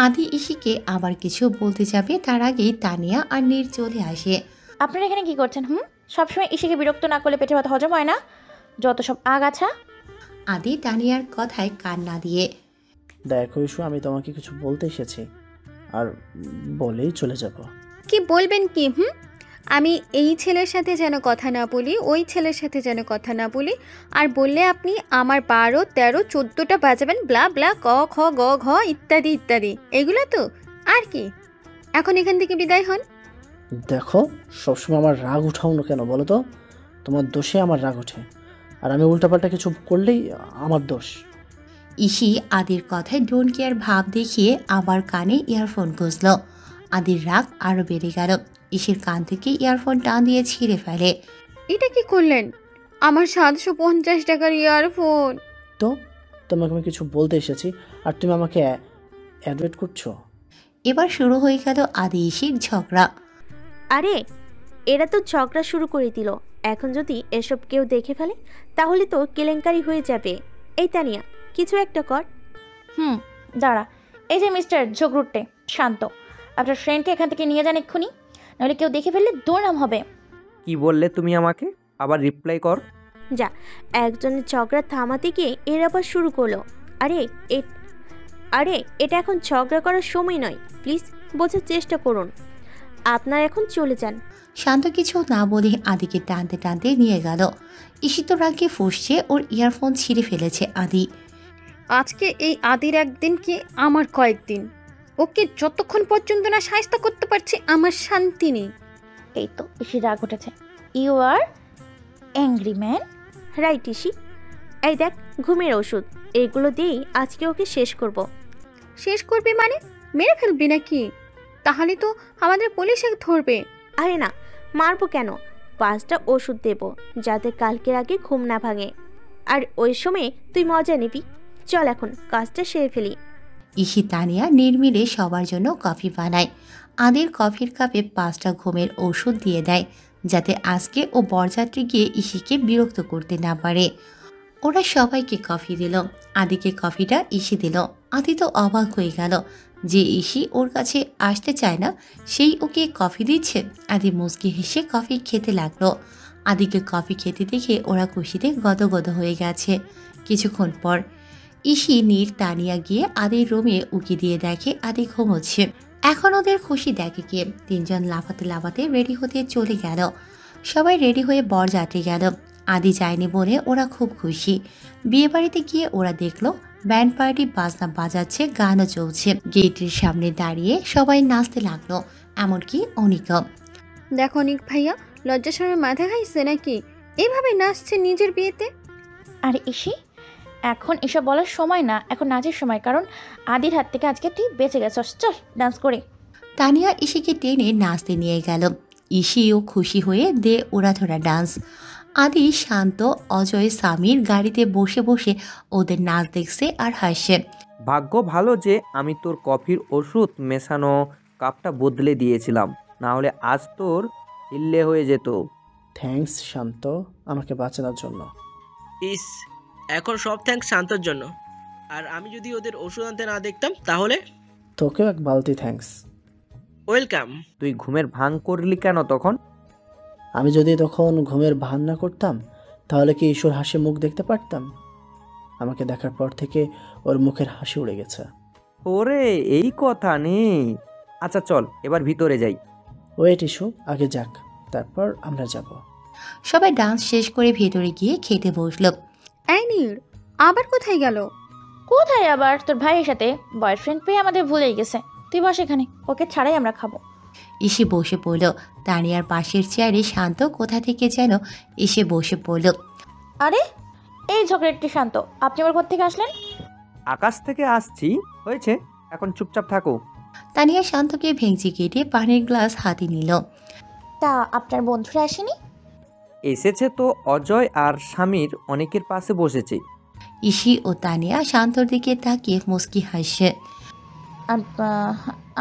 আদি ইশিকে আবার কিছু বলতে যাবে তার আগেই তানিয়া আর নীর চলে আসে। আপনারা এখানে কি করছেন? সবসময় ইশিকে বিরক্ত না করলে পেটের ভাত হজম হয় না? যত সব আগাছা। আদি তানিয়ার কথায় কান না দিয়ে, দেখো ইস্যু, আমি তোমাকে কিছু বলতে এসেছি আর বলেই চলে যাব। কি বলবেন কি? আমি এই ছেলের সাথে যেন কথা না বলি, ওই ছেলের সাথে যেন কথা না বলি, আর বললে আপনি আমার 12, 13, 14টা বাজাবেন, ব্লা ব্লা, ক খ গ ঘ ইত্যাদি ইত্যাদি, এগুলো তো। আর কি, এখন এখান থেকে বিদায় হন। দেখো, সবসময় আমার রাগ উঠাও না কেন বলো তো? তোমার দোষে আমার রাগ ওঠে, আর আমি উল্টাপাল্টা কিছু করলেই আমার দোষ। ইশি আদির কথায় ডোন্ট কেয়ার ভাব দেখিয়ে আবার কানে ইয়ারফোন গুঁজল। আদির রাগ আরো বেড়ে গেল। ইশির কান থেকে ইয়ারফোন টান দিয়ে ছিঁড়ে ফেলে। এটা কি করলেন? আমার 750 টাকার ইয়ারফোন। তো তোমাকে আমি কিছু বলতে এসেছি আর তুমি আমাকে অ্যাডওয়েট করছো। এবার শুরু হয়ে গেল আদি ইশির ঝগড়া। আরে এরা তো ঝগড়া শুরু করে দিল। এখন যদি এসব কেউ দেখে ফেলে তাহলে তো কেলেঙ্কারি হয়ে যাবে। এই তানিয়া, কিছু একটা কর। দাঁড়া। এই যে মিস্টার ঝগড়ুটে শান্ত, আপনার ফ্রেন্ডকে এখান থেকে নিয়ে যান এক্ষুনি, নাহলে কেউ দেখে ফেললে দুর্নাম হবে। কি বললে তুমি আমাকে? আবার রিপ্লাই কর। যা, একজনের ঝগড়া থামাতে গিয়ে এর আবার শুরু করলো। আরে আরে এটা এখন ঝগড়া করার সময় নয়, প্লিজ বোঝার চেষ্টা করুন। আপনার এখন চলে যান। শান্ত কিছু না বলে আদিকে টানতে টানতে নিয়ে গেল। ইশি তো রাগে ফুঁসছে, ওর ইয়ারফোন ছিঁড়ে ফেলেছে আদি। আজকে এই আদির একদিন কি আমার কয়েকদিন, ওকে যতক্ষণ পর্যন্ত না শায়েস্তা করতে পারছি আমার শান্তি নেই। এই তো ইসি রাগ উঠেছে। You are angry man. Right Isi. এই দেখ, ঘুমের ওষুধ, এইগুলো দিয়েই আজকে ওকে শেষ করব। শেষ করবি মানে মেরে ফেলবি নাকি? তাহলে তো আমাদের পুলিশে ধরবে। আরে না, মারবো কেন, 5টা ওষুধ দেব যাতে কালকের আগে ঘুম না ভাঙে। আর ওই সময় তুই মজা নিবি। চল এখন কাজটা সেরে ফেলি। ইশি তানিয়া নির্মিলে সবার জন্য কফি বানায়। আদির কফির কাপে 5টা ঘুমের ওষুধ দিয়ে দেয়, যাতে আজকে ও বরযাত্রী গিয়ে ইশিকে বিরক্ত করতে না পারে। ওরা সবাইকে কফি দিল। আদিকে কফিটা ইশি দিল। আদি তো অবাক হয়ে গেল যে ইশি ওর কাছে আসতে চায় না, সেই ওকে কফি দিচ্ছে। আদি মুচকি হেসে কফি খেতে লাগলো। আদিকে কফি খেতে দেখে ওরা খুশিতে গদগদ হয়ে গেছে। কিছুক্ষণ পর ইশি নীর তানিয়া গিয়ে আদির রুমে উকি দিয়ে দেখে আদি ঘুমোচ্ছে। এখন ওদের খুশি দেখে কে, 3জন লাফাতে লাফাতে রেডি হতে চলে গেল। সবাই রেডি হয়ে বরযাত্রী গেল। আদি যায়নি বলে ওরা খুব খুশি। বিয়ে বাড়িতে গিয়ে ওরা দেখলো ব্যান্ড পার্টি বাজনা বাজাচ্ছে, গানও চলছে। গেটের সামনে দাঁড়িয়ে সবাই নাচতে লাগলো, এমনকি অনিকা। দেখো অনিক ভাইয়া, লজ্জা শরমে মাথা খাইছে নাকি? এভাবে নাচছে নিজের বিয়েতে। আর ইসি, এখন এসব বলার সময় না, এখন নাচের সময়, কারণ আদির হাত থেকে আজকে তুই বেঁচে গেছস। চল ডান্স করে। তানিয়া ইশিকে টেনে নাচতে নিয়ে গেল। ইশিও খুশি হয়ে দে ওড়াধরা ডান্স। আদি, শান্ত, অজয়, সামির গাড়িতে বসে বসে ওদের নাচ দেখছে আর হাসছে। ভাগ্য ভালো যে আমি তোর কফির ওষুধ মেশানো কাপটা বদলে দিয়েছিলাম, না হলে আজ তোর হিল্লে হয়ে যেত। থ্যাঙ্কস শান্ত, আমাকে বাঁচানোর জন্য। ইস, এখন সব থ্যাঙ্কস শান্তর জন্য। আর আমি যদি ওদের ওষুধ আনতে না দেখতাম তাহলে? তোকেও এক বালতি থ্যাঙ্কস। ওয়েলকাম। তুই ঘুমের ভাঙ করলি কেন তখন? আমি যদি তখন ঘুমের ভান না করতাম তাহলে কি ঈশ্বর হাসি মুখ দেখতে পারতাম? আমাকে দেখার পর থেকে ওর মুখের হাসি উড়ে গেছে। ওরে এই কথা নেই। আচ্ছা চল এবার ভিতরে যাই। ওয়েট ইস্যু, আগে যাক, তারপর আমরা যাব। সবাই ডান্স শেষ করে ভেতরে গিয়ে খেতে বসলো। এই নীর আবার কোথায় গেল? কোথায় আবার? তোর ভাইয়ের সাথে বয়ফ্রেন্ড পেয়ে আমাদের ভুলেই গেছে। তুই বস এখানে, ওকে ছাড়াই আমরা খাবো। এসে বসে পড়ল। তানিয়ার পাশের চেয়ারে শান্ত কোথা থেকে যেন এসে বসে পড়ল। আরে এই ঝগড়াটি শান্ত, আপনি আমার কোথা থেকে আসলেন? আকাশ থেকে আসছি, হয়েছে, এখন চুপচাপ থাকো। তানিয়া শান্তকে ভেঙচি কেটে পানির গ্লাস হাতে নিল। তা আপনার বন্ধুরা আসেনি? এসেছে তো, অজয় আর স্বামীর অনেকের পাশে বসেছে। ইশি ও তানিয়া শান্তর দিকে তাকিয়ে মুস্কি হাসছে।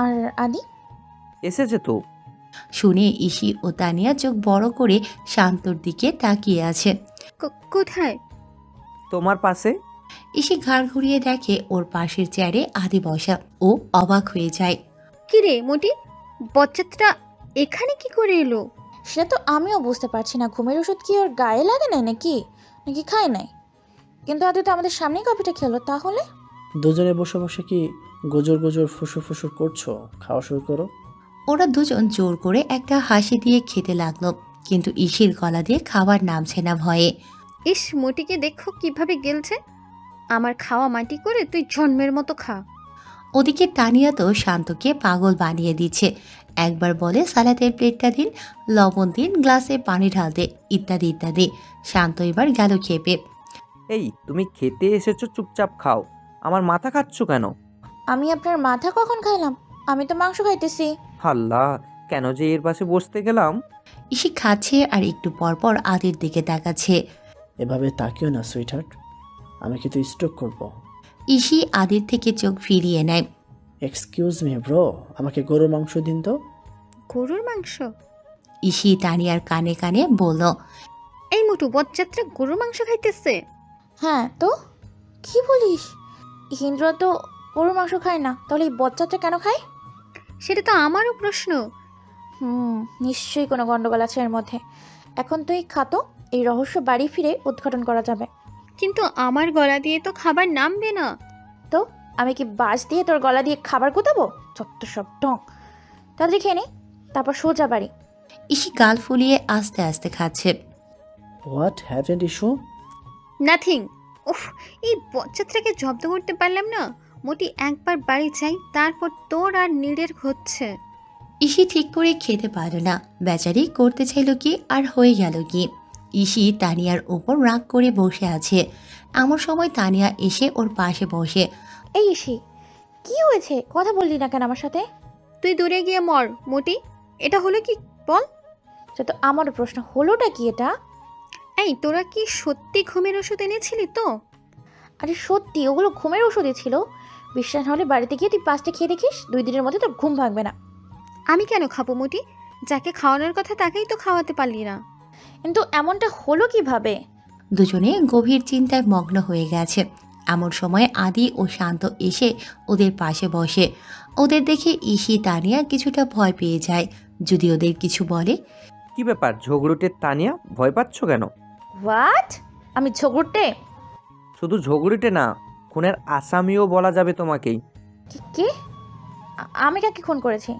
আর আদি এসেছে তো। শুনে ইশি ও তানিয়া চোখ বড় করে শান্তর দিকে তাকিয়ে আছে। কোথায়? তোমার পাশে। ইসি ঘাড় ঘুরিয়ে দেখে ওর পাশের চেয়ারে আদি বসা। ও অবাক হয়ে যায়। কি রে মোটি, বচ্চাটা এখানে কি করে এলো? সেটা তো আমিও বুঝতে পারছি না। ঘুমের ওষুধ কি ওর গায়ে লাগে নাই নাকি নাকি খায় নাই? কিন্তু আদি তো আমাদের সামনেই কফিটা খেলো। তাহলে দুজনে বসে বসে কি গজর গজর ফুসুর ফুসুর করছো? খাওয়া শুরু করো। ওরা দুজন জোর করে একটা হাসি দিয়ে খেতে লাগলো, কিন্তু ইসির গলা দিয়ে খাবার নামছে না ভয়ে। ইস, মোটিকে দেখো কিভাবে গেলছে। আমার খাওয়া মাটি করে তুই জন্মের মতো খা। ওদিকে তানিয়া তো শান্তকে পাগল বানিয়ে দিচ্ছে। একবার বলে সালাদের প্লেটটা দিন, লবণ দিন, গ্লাসে পানি ঢালতে, ইত্যাদি ইত্যাদি। শান্ত এবার গেল খেপে। এই তুমি খেতে এসেছো, চুপচাপ খাও। আমার মাথা খাচ্ছ কেন? আমি আপনার মাথা কখন খাইলাম? আমি তো মাংস খাইতেছি। আল্লাহ, কেন যে এর পাশে বসতে গেলাম। ইসি খাচ্ছে আর একটু পরপর আদির দিকে তাকাচ্ছে। এভাবে তাকিও না সুইটহার্ট, আমি কিন্তু স্ট্রোক করব। ইসি আদির থেকে চোখ ফিরিয়ে নেয়। এক্সকিউজ মি ব্রো, আমাকে গরুর মাংস দিন তো। গরুর মাংস? ইসি তানিয়ার কানে কানে বলল। এই মোটু, বচ্চাটা গরুর মাংস খাইতেছে? হ্যাঁ তো কি বলিস? ইন্দ্র তো গরুর মাংস খায় না, তাহলে এই বচ্চাটা কেন খায়? সেটা তো আমারও প্রশ্ন। নিশ্চয়ই কোনো গন্ডগোল আছে এর মধ্যে। এখন তুই খাতো, এই রহস্য বাড়ি ফিরে উদ্ঘাটন করা যাবে। কিন্তু আমার গলা দিয়ে তো খাবার নামবে না। তো আমি কি বাস দিয়ে তোর গলা দিয়ে খাবার কোথাবো? চত্ব সব ঢং। তাড়াতাড়ি খেয়ে নে, তারপর সোজা বাড়ি। ইসি গাল ফুলিয়ে আস্তে আস্তে খাচ্ছে। What happened issue? নাথিং। উফ, এই বচ্চাটাকে জব্দ করতে পারলাম না। মোটি একবার বাড়ি চাই, তারপর তোর আর নীড়ের হচ্ছে। ইসি ঠিক করে খেতে পারল না। বেচারি করতে চাইল কি আর হয়ে গেল কি। ইসি তানিয়ার ওপর রাগ করে বসে আছে। এমন সময় তানিয়া এসে ওর পাশে বসে। এই ইসি, কি হয়েছে? কথা বললি না কেন আমার সাথে? তুই দূরে গিয়ে মর মোটি। এটা হলো কি বল? সে তো আমারও প্রশ্ন, হলোটা কি এটা? এই, তোরা কি সত্যি ঘুমের ওষুধ এনেছিলি তো? আরে সত্যি, ওগুলো ঘুমের ওষুধই ছিল। বিশ্বাস না হলে বাড়িতে গিয়ে তুই 5টা খেয়ে দেখিস, 2 দিনের মধ্যে তোর ঘুম ভাঙবে না। আমি কেন খাবো মোটি? যাকে খাওয়ানোর কথা তাকেই তো খাওয়াতে পারলি না। কিন্তু এমনটা হলো কিভাবে? দুজনে গভীর চিন্তায় মগ্ন হয়ে গেছে। এমন সময় আদি ও শান্ত এসে ওদের পাশে বসে। ওদের দেখে ইসি তানিয়া কিছুটা ভয় পেয়ে যায়। যদি ওদের কিছু বলে। কি ব্যাপার ঝগড়ুটের তানিয়া, ভয় পাচ্ছ কেন? হোয়াট? আমি ঝগড়টে? শুধু ঝগড়ুটে না, খুনের আসামিও বলা যাবে তোমাকেই। কে? আমি কাকে খুন করেছি?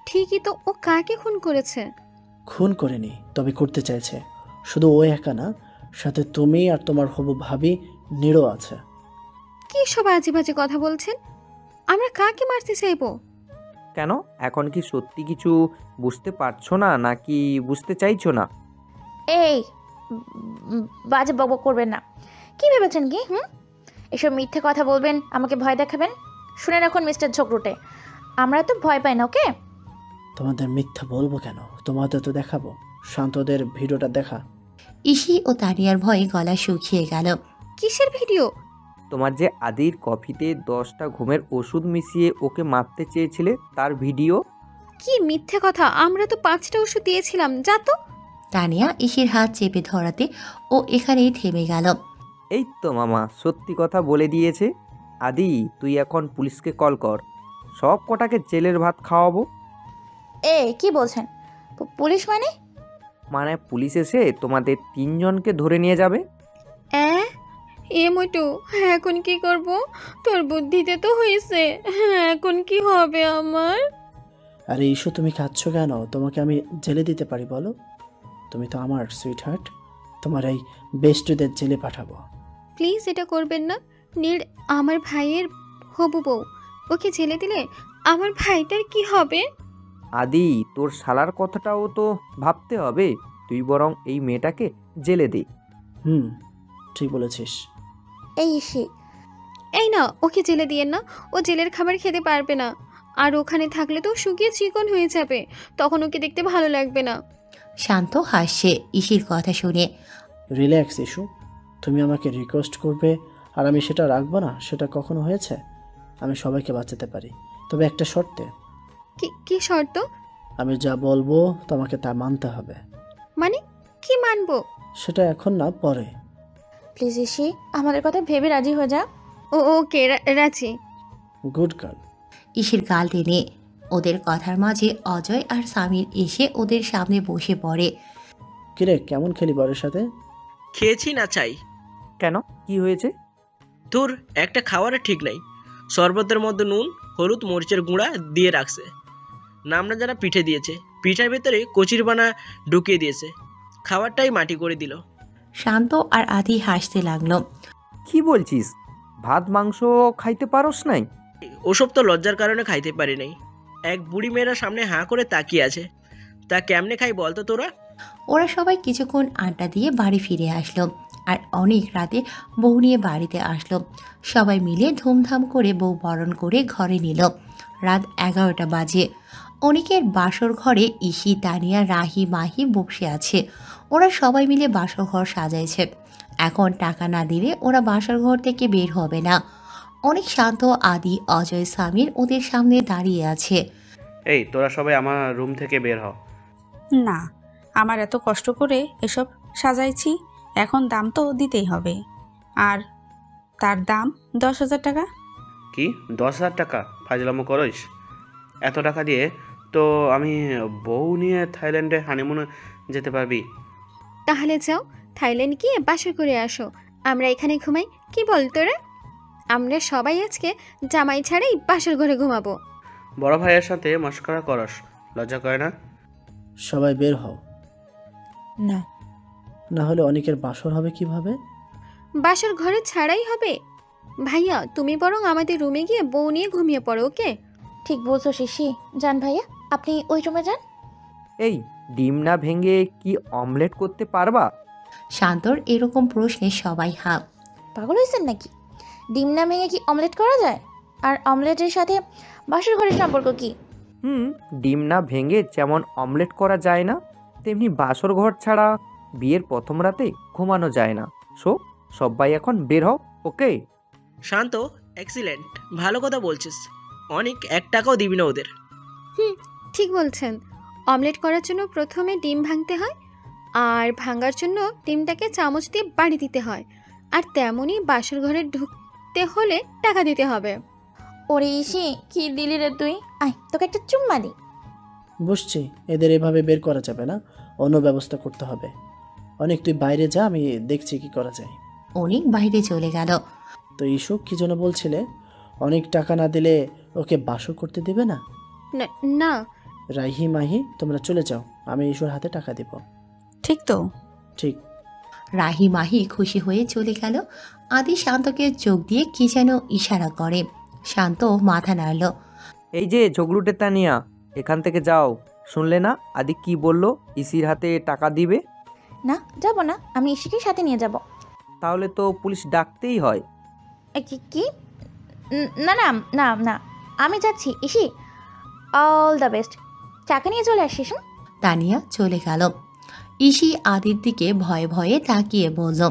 ঠিকই তো, ও কাকে খুন করেছে? খুন করেনি, তবে করতে চাইছে। শুধু ও একা না, সাথে তুমি আর তোমার হবু ভাবি নীড়ও আছে। কি সব আজে বাজে কথা বলছেন? আমরা কাকে মারতে চাইবো? কেন, এখন কি সত্যি কিছু বুঝতে পারছো না নাকি বুঝতে চাইছো না? এই বাজে বকবক করবেন না। কি ভেবেছেন কি? এসব মিথ্যে কথা বলবেন, আমাকে ভয় দেখাবেন? শুনে রাখুন মিস্টার ঝগড়ুটে, আমরা তো ভয় পাই না, ওকে? তোমাদের মিথ্যা বলবো কেন? তোমাদের তো দেখাবো। শান্তদের ভিডিওটা দেখা। ইসি ও তানিয়ার ভয়ে গলা শুকিয়ে গেল। কিসের ভিডিও? তোমার যে আদির কফিতে 10টা ঘুমের ওষুধ মিশিয়ে ওকে মারতে চেয়েছিলে, তার ভিডিও। কি মিথ্যে কথা! আমরা তো 5টা ওষুধ দিয়েছিলাম। যা তো। তানিয়া ইসির হাত চেপে ধরাতে ও এখানেই থেমে গেল। এই তো মামা সত্যি কথা বলে দিয়েছে। আদি, তুই এখন পুলিশকে কল কর, সব কটাকে জেলের ভাত খাওয়াবো। কি বলছেন? পুলিশ মানে? মানে পুলিশ এসে তোমাদের 3 জনকে ধরে নিয়ে যাবে। এ মোটু, এখন কি করব? তোর বুদ্ধিতে তো হয়েছে, এখন কি হবে আমার? আরে ইস্যু, তুমি খাচ্ছ কেন? তোমাকে আমি জেলে দিতে পারি বলো। তুমি তো আমার সুইটহার্ট। তোমার এই বেস্টদের জেলে পাঠাবো। প্লিজ এটা করবেন না। নীড় আমার ভাইয়ের হবু বউ, ওকে জেলে দিলে আমার ভাইটার কি হবে? আদি, তোর শালার কথাটাও তো ভাবতে হবে। তুই বরং এই মেয়েটাকে জেলে দে। ঠিক বলেছিস। এই ইসি, এই না, ওকে জেলে দিয়েন না। ও জেলের খাবার খেতে পারবে না, আর ওখানে থাকলে তো শুকিয়ে চিকন হয়ে যাবে, তখন ওকে দেখতে ভালো লাগবে না। শান্ত হাসছে ইসির কথা শুনে। রিল্যাক্স ইস্যু, তুমি আমাকে রিকোয়েস্ট করবে আর আমি সেটা রাখবো না, সেটা কখনো হয়েছে? আমি সবাইকে বাঁচাতে পারি, তবে একটা শর্তে। কি শর্ত? আমি যা বলবো তোমাকে তা মানতে হবে। মানে কি মানবো? সেটা এখন না, পরে। প্লিজ ইসি, আমাদের কথা ভেবে রাজি হয়ে যা। ওকে রাজি। Good girl. ইসির গাল টেনে ওদের কথার মাঝে অজয় আর সামির এসে ওদের সামনে বসে পড়ে। কিরে, কেমন খেলি বরের সাথে? খেয়েছি না চাই? কেন, কি হয়েছে? তোর একটা খাবারের ঠিক নাই। শরবতের মধ্যে নুন, হলুদ, মরিচের গুঁড়া দিয়ে রাখছে। নামনা যারা পিঠে দিয়েছে, পিঠার ভেতরে কচির বানা ঢুকিয়ে দিয়েছে। খাবারটাই মাটি করে দিল। শান্ত আর আদি হাসতে লাগলো। কি বলছিস? ভাত মাংস খাইতে পারোস নাই? ওসব তো লজ্জার কারণে খাইতে পারি নাই। এক বুড়ি মেয়েরা সামনে হাঁ করে তাকিয়ে আছে, তা কেমনে খাই বলতো তোরা? ওরা সবাই কিছুক্ষণ আড্ডা দিয়ে বাড়ি ফিরে আসলো আর অনেক রাতে বউ নিয়ে বাড়িতে আসলো। সবাই মিলে ধুমধাম করে বউ বরণ করে ঘরে নিল। রাত 11টা বাজে। অনেকের বাসর ঘরে ইসি, তানিয়া, রাহি, মাহি বসে আছে। ওরা সবাই মিলে বাসর ঘর সাজাইছে। এখন টাকা না দিলে ওরা বাসর ঘর থেকে বের হবে না। অনেক শান্ত, আদি, অজয়, সামির ওদের সামনে দাঁড়িয়ে আছে। এই তোরা সবাই আমার রুম থেকে বের হ। না, আমার এত কষ্ট করে এসব সাজাইছি, এখন দাম তো দিতেই হবে। আর তার দাম 10,000 টাকা। কি 10,000 টাকা? ফাজলামো করিস? এত টাকা দিয়ে তো আমি বউ নিয়ে থাইল্যান্ডে হানিমুনে যেতে পারবি? তাহলে যাও, থাইল্যান্ড গিয়ে বাসর করে আসো, আমরা এখানে ঘুমাই। কি বল তোরা? আমরা সবাই আজকে জামাই ছাড়াই বাসর ঘরে ঘুমাবো। বড় ভাইয়ের সাথে মস্করা করস, লজ্জা করে না? সবাই বের হও। না, না হলে অনেকের বাসর হবে কিভাবে? বাসর ঘরে ছাড়াই হবে। ভাইয়া, তুমি বরং আমাদের রুমে গিয়ে বউ নিয়ে ঘুমিয়ে পড়ো। ওকে? ঠিক বলছো শিশি। যান ভাইয়া, আপনি ওই রুমে যান। এই ডিম না ভেঙে কি অমলেট করতে পারবা? শান্তর এরকম প্রশ্নে সবাই হাঁ। পাগল হয়েছেন নাকি? ডিম না ভেঙে কি অমলেট করা যায়? আর অমলেটের সাথে বাসর ঘরের সম্পর্ক কি? ডিম না ভেঙে যেমন অমলেট করা যায় না, তেমনি বাসর ঘর ছাড়া বিয়ের প্রথম রাতে ঘুমানো যায় না। সবাই এখন বের হও। ওকে? শান্ত, এক্সিলেন্ট, ভালো কথা বলছিস। অনেক 1 টাকাও দিবি না ওদের। ঠিক বলছেন। অমলেট করার জন্য প্রথমে ডিম ভাঙতে হয়, আর ভাঙার জন্য ডিমটাকে চামচ দিয়ে বাড়ি দিতে হয়। আর তেমনই বাসর ঘরে ঢুকতে হলে টাকা দিতে হবে। ওরে ইসি, কি দিলি রে তুই? আয়, তোকে একটা চুম্মা দি। বুঝছি, এদের এভাবে বের করা যাবে না, অন্য ব্যবস্থা করতে হবে। অনেক তুই বাইরে যা, আমি দেখছি কি করা যায়। অনেক বাইরে চলে গেল। তো ইস্যু কি জন্য বলছিলে? অনেক টাকা না দিলে ওকে বাসর করতে দেবে না? না। রাহি, মাহি, তোমরা চলে যাও, আমি ইস্যুর হাতে টাকা দেব। ঠিক তো? ঠিক। রাহি, মাহি খুশি হয়ে চলে গেল। আদি শান্তকে চোখ দিয়ে কি যেন ইশারা করে। শান্ত মাথা নাড়ল। এই যে ঝগড়ুটে তানিয়া, এখান থেকে যাও। শুনলে না আদি কি বললো? ইসির হাতে টাকা দিবে। না, যাব না, আমি ইসিকে সাথে নিয়ে যাব। তাহলে তো পুলিশ ডাকতেই হয়। কি? না না না না, আমি যাচ্ছি। EC, all the best. টাকা নিয়ে চলে আসিস। তানিয়া চলে গেল। ইসি আদির দিকে ভয়ে ভয়ে তাকিয়ে বলল,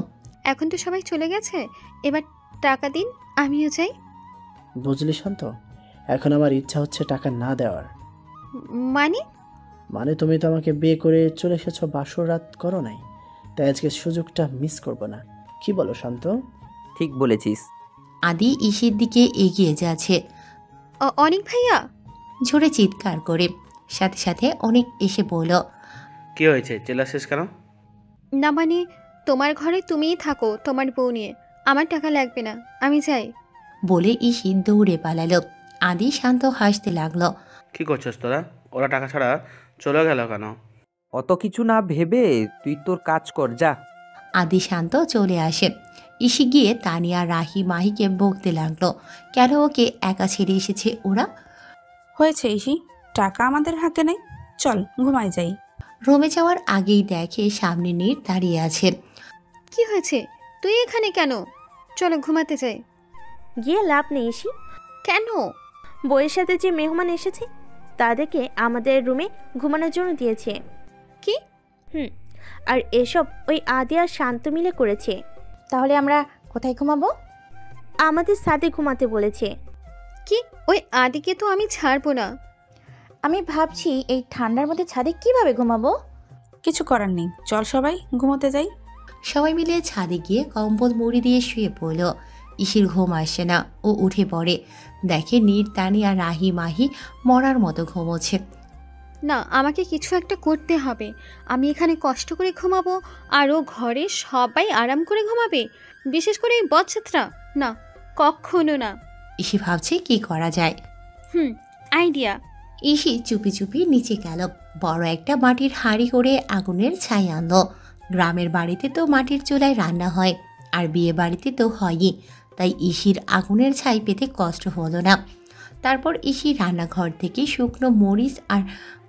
এখন তো সবাই চলে গেছে, এবার টাকা দিন, আমিও চাই। বুঝলি শান্ত, এখন আমার ইচ্ছা হচ্ছে টাকা না দেওয়ার। মানে তুমি তো আমাকে বিয়ে করে চলে এসেছো, বাসর রাত করো নাই, তাই আজকে সুযোগটা মিস করব না। কি বলো শান্ত? ঠিক বলেছিস। আদি ইসির দিকে এগিয়ে যাচ্ছে অনেক ভাইয়া, ঝরে চিৎকার করে। সাথে সাথে অনেক এসে বলল, কি হয়েছে, চেল্লাছিস কেন? না মানে, তোমার ঘরে তুমিই থাকো তোমার বউ নিয়ে, আমার টাকা লাগবে না, আমি চাই। বলে ইসি দৌড়ে পালালো। আদি শান্ত হাসতে লাগলো। কি করছিস তোরা? ওরা টাকা ছাড়া চলে গেল কেন? অত কিছু না ভেবে তুই তোর কাজ কর, যা। আদি শান্ত চলে আসে। ইসি গিয়ে তানিয়া, রাহি, মাহিকে বকতে লাগলো, কেন ওকে একা ছেড়ে এসেছে ওরা। হয়েছে ইসি, টাকা আমাদের হাতে নেই, চল ঘুমাই যাই। রুমে যাওয়ার আগেই দেখে সামনে নীর দাঁড়িয়ে আছে। কি হয়েছে? তুই এখানে কেন? চলো ঘুমাতে যাই। গিয়ে লাভ নেই ইসি। কেন? বইয়ের সাথে যে মেহমান এসেছে তাদেরকে আমাদের রুমে ঘুমানোর জন্য দিয়েছে। কি? আর এসব ওই আদি আর শান্ত মিলে করেছে। তাহলে আমরা কোথায় ঘুমাবো? আমাদের সাথে ঘুমাতে বলেছে। কি? ওই আদিকে তো আমি ছাড়বো না। আমি ভাবছি এই ঠান্ডার মধ্যে ছাদে কিভাবে ঘুমাবো। কিছু করার নেই, চল সবাই ঘুমোতে যাই। সবাই মিলে ছাদে গিয়ে কম্বল মুড়ি দিয়ে শুয়ে পড়ল। ইসির ঘুম আসছে না, ও উঠে পড়ে, দেখে নীর, তানিয়া, রাহি মাহি মরার মতো ঘুমোচ্ছে। না, আমাকে কিছু একটা করতে হবে। আমি এখানে কষ্ট করে ঘুমাবো আর ও ঘরে সবাই আরাম করে ঘুমাবে, বিশেষ করে এই বচ্চাটা। না, কখনো না। ইসি ভাবছে কি করা যায়। আইডিয়া। ইসি চুপি চুপি নিচে গেল, বড় একটা মাটির হাঁড়ি করে আগুনের ছাই আনলো। গ্রামের বাড়িতে তো মাটির চুলায় রান্না হয়, আর বিয়ে বাড়িতে তো হয়ই, তাই ইসির আগুনের ছাই পেতে কষ্ট হলো না। তারপর ইসি রান্নাঘর থেকে শুকনো মরিচ আর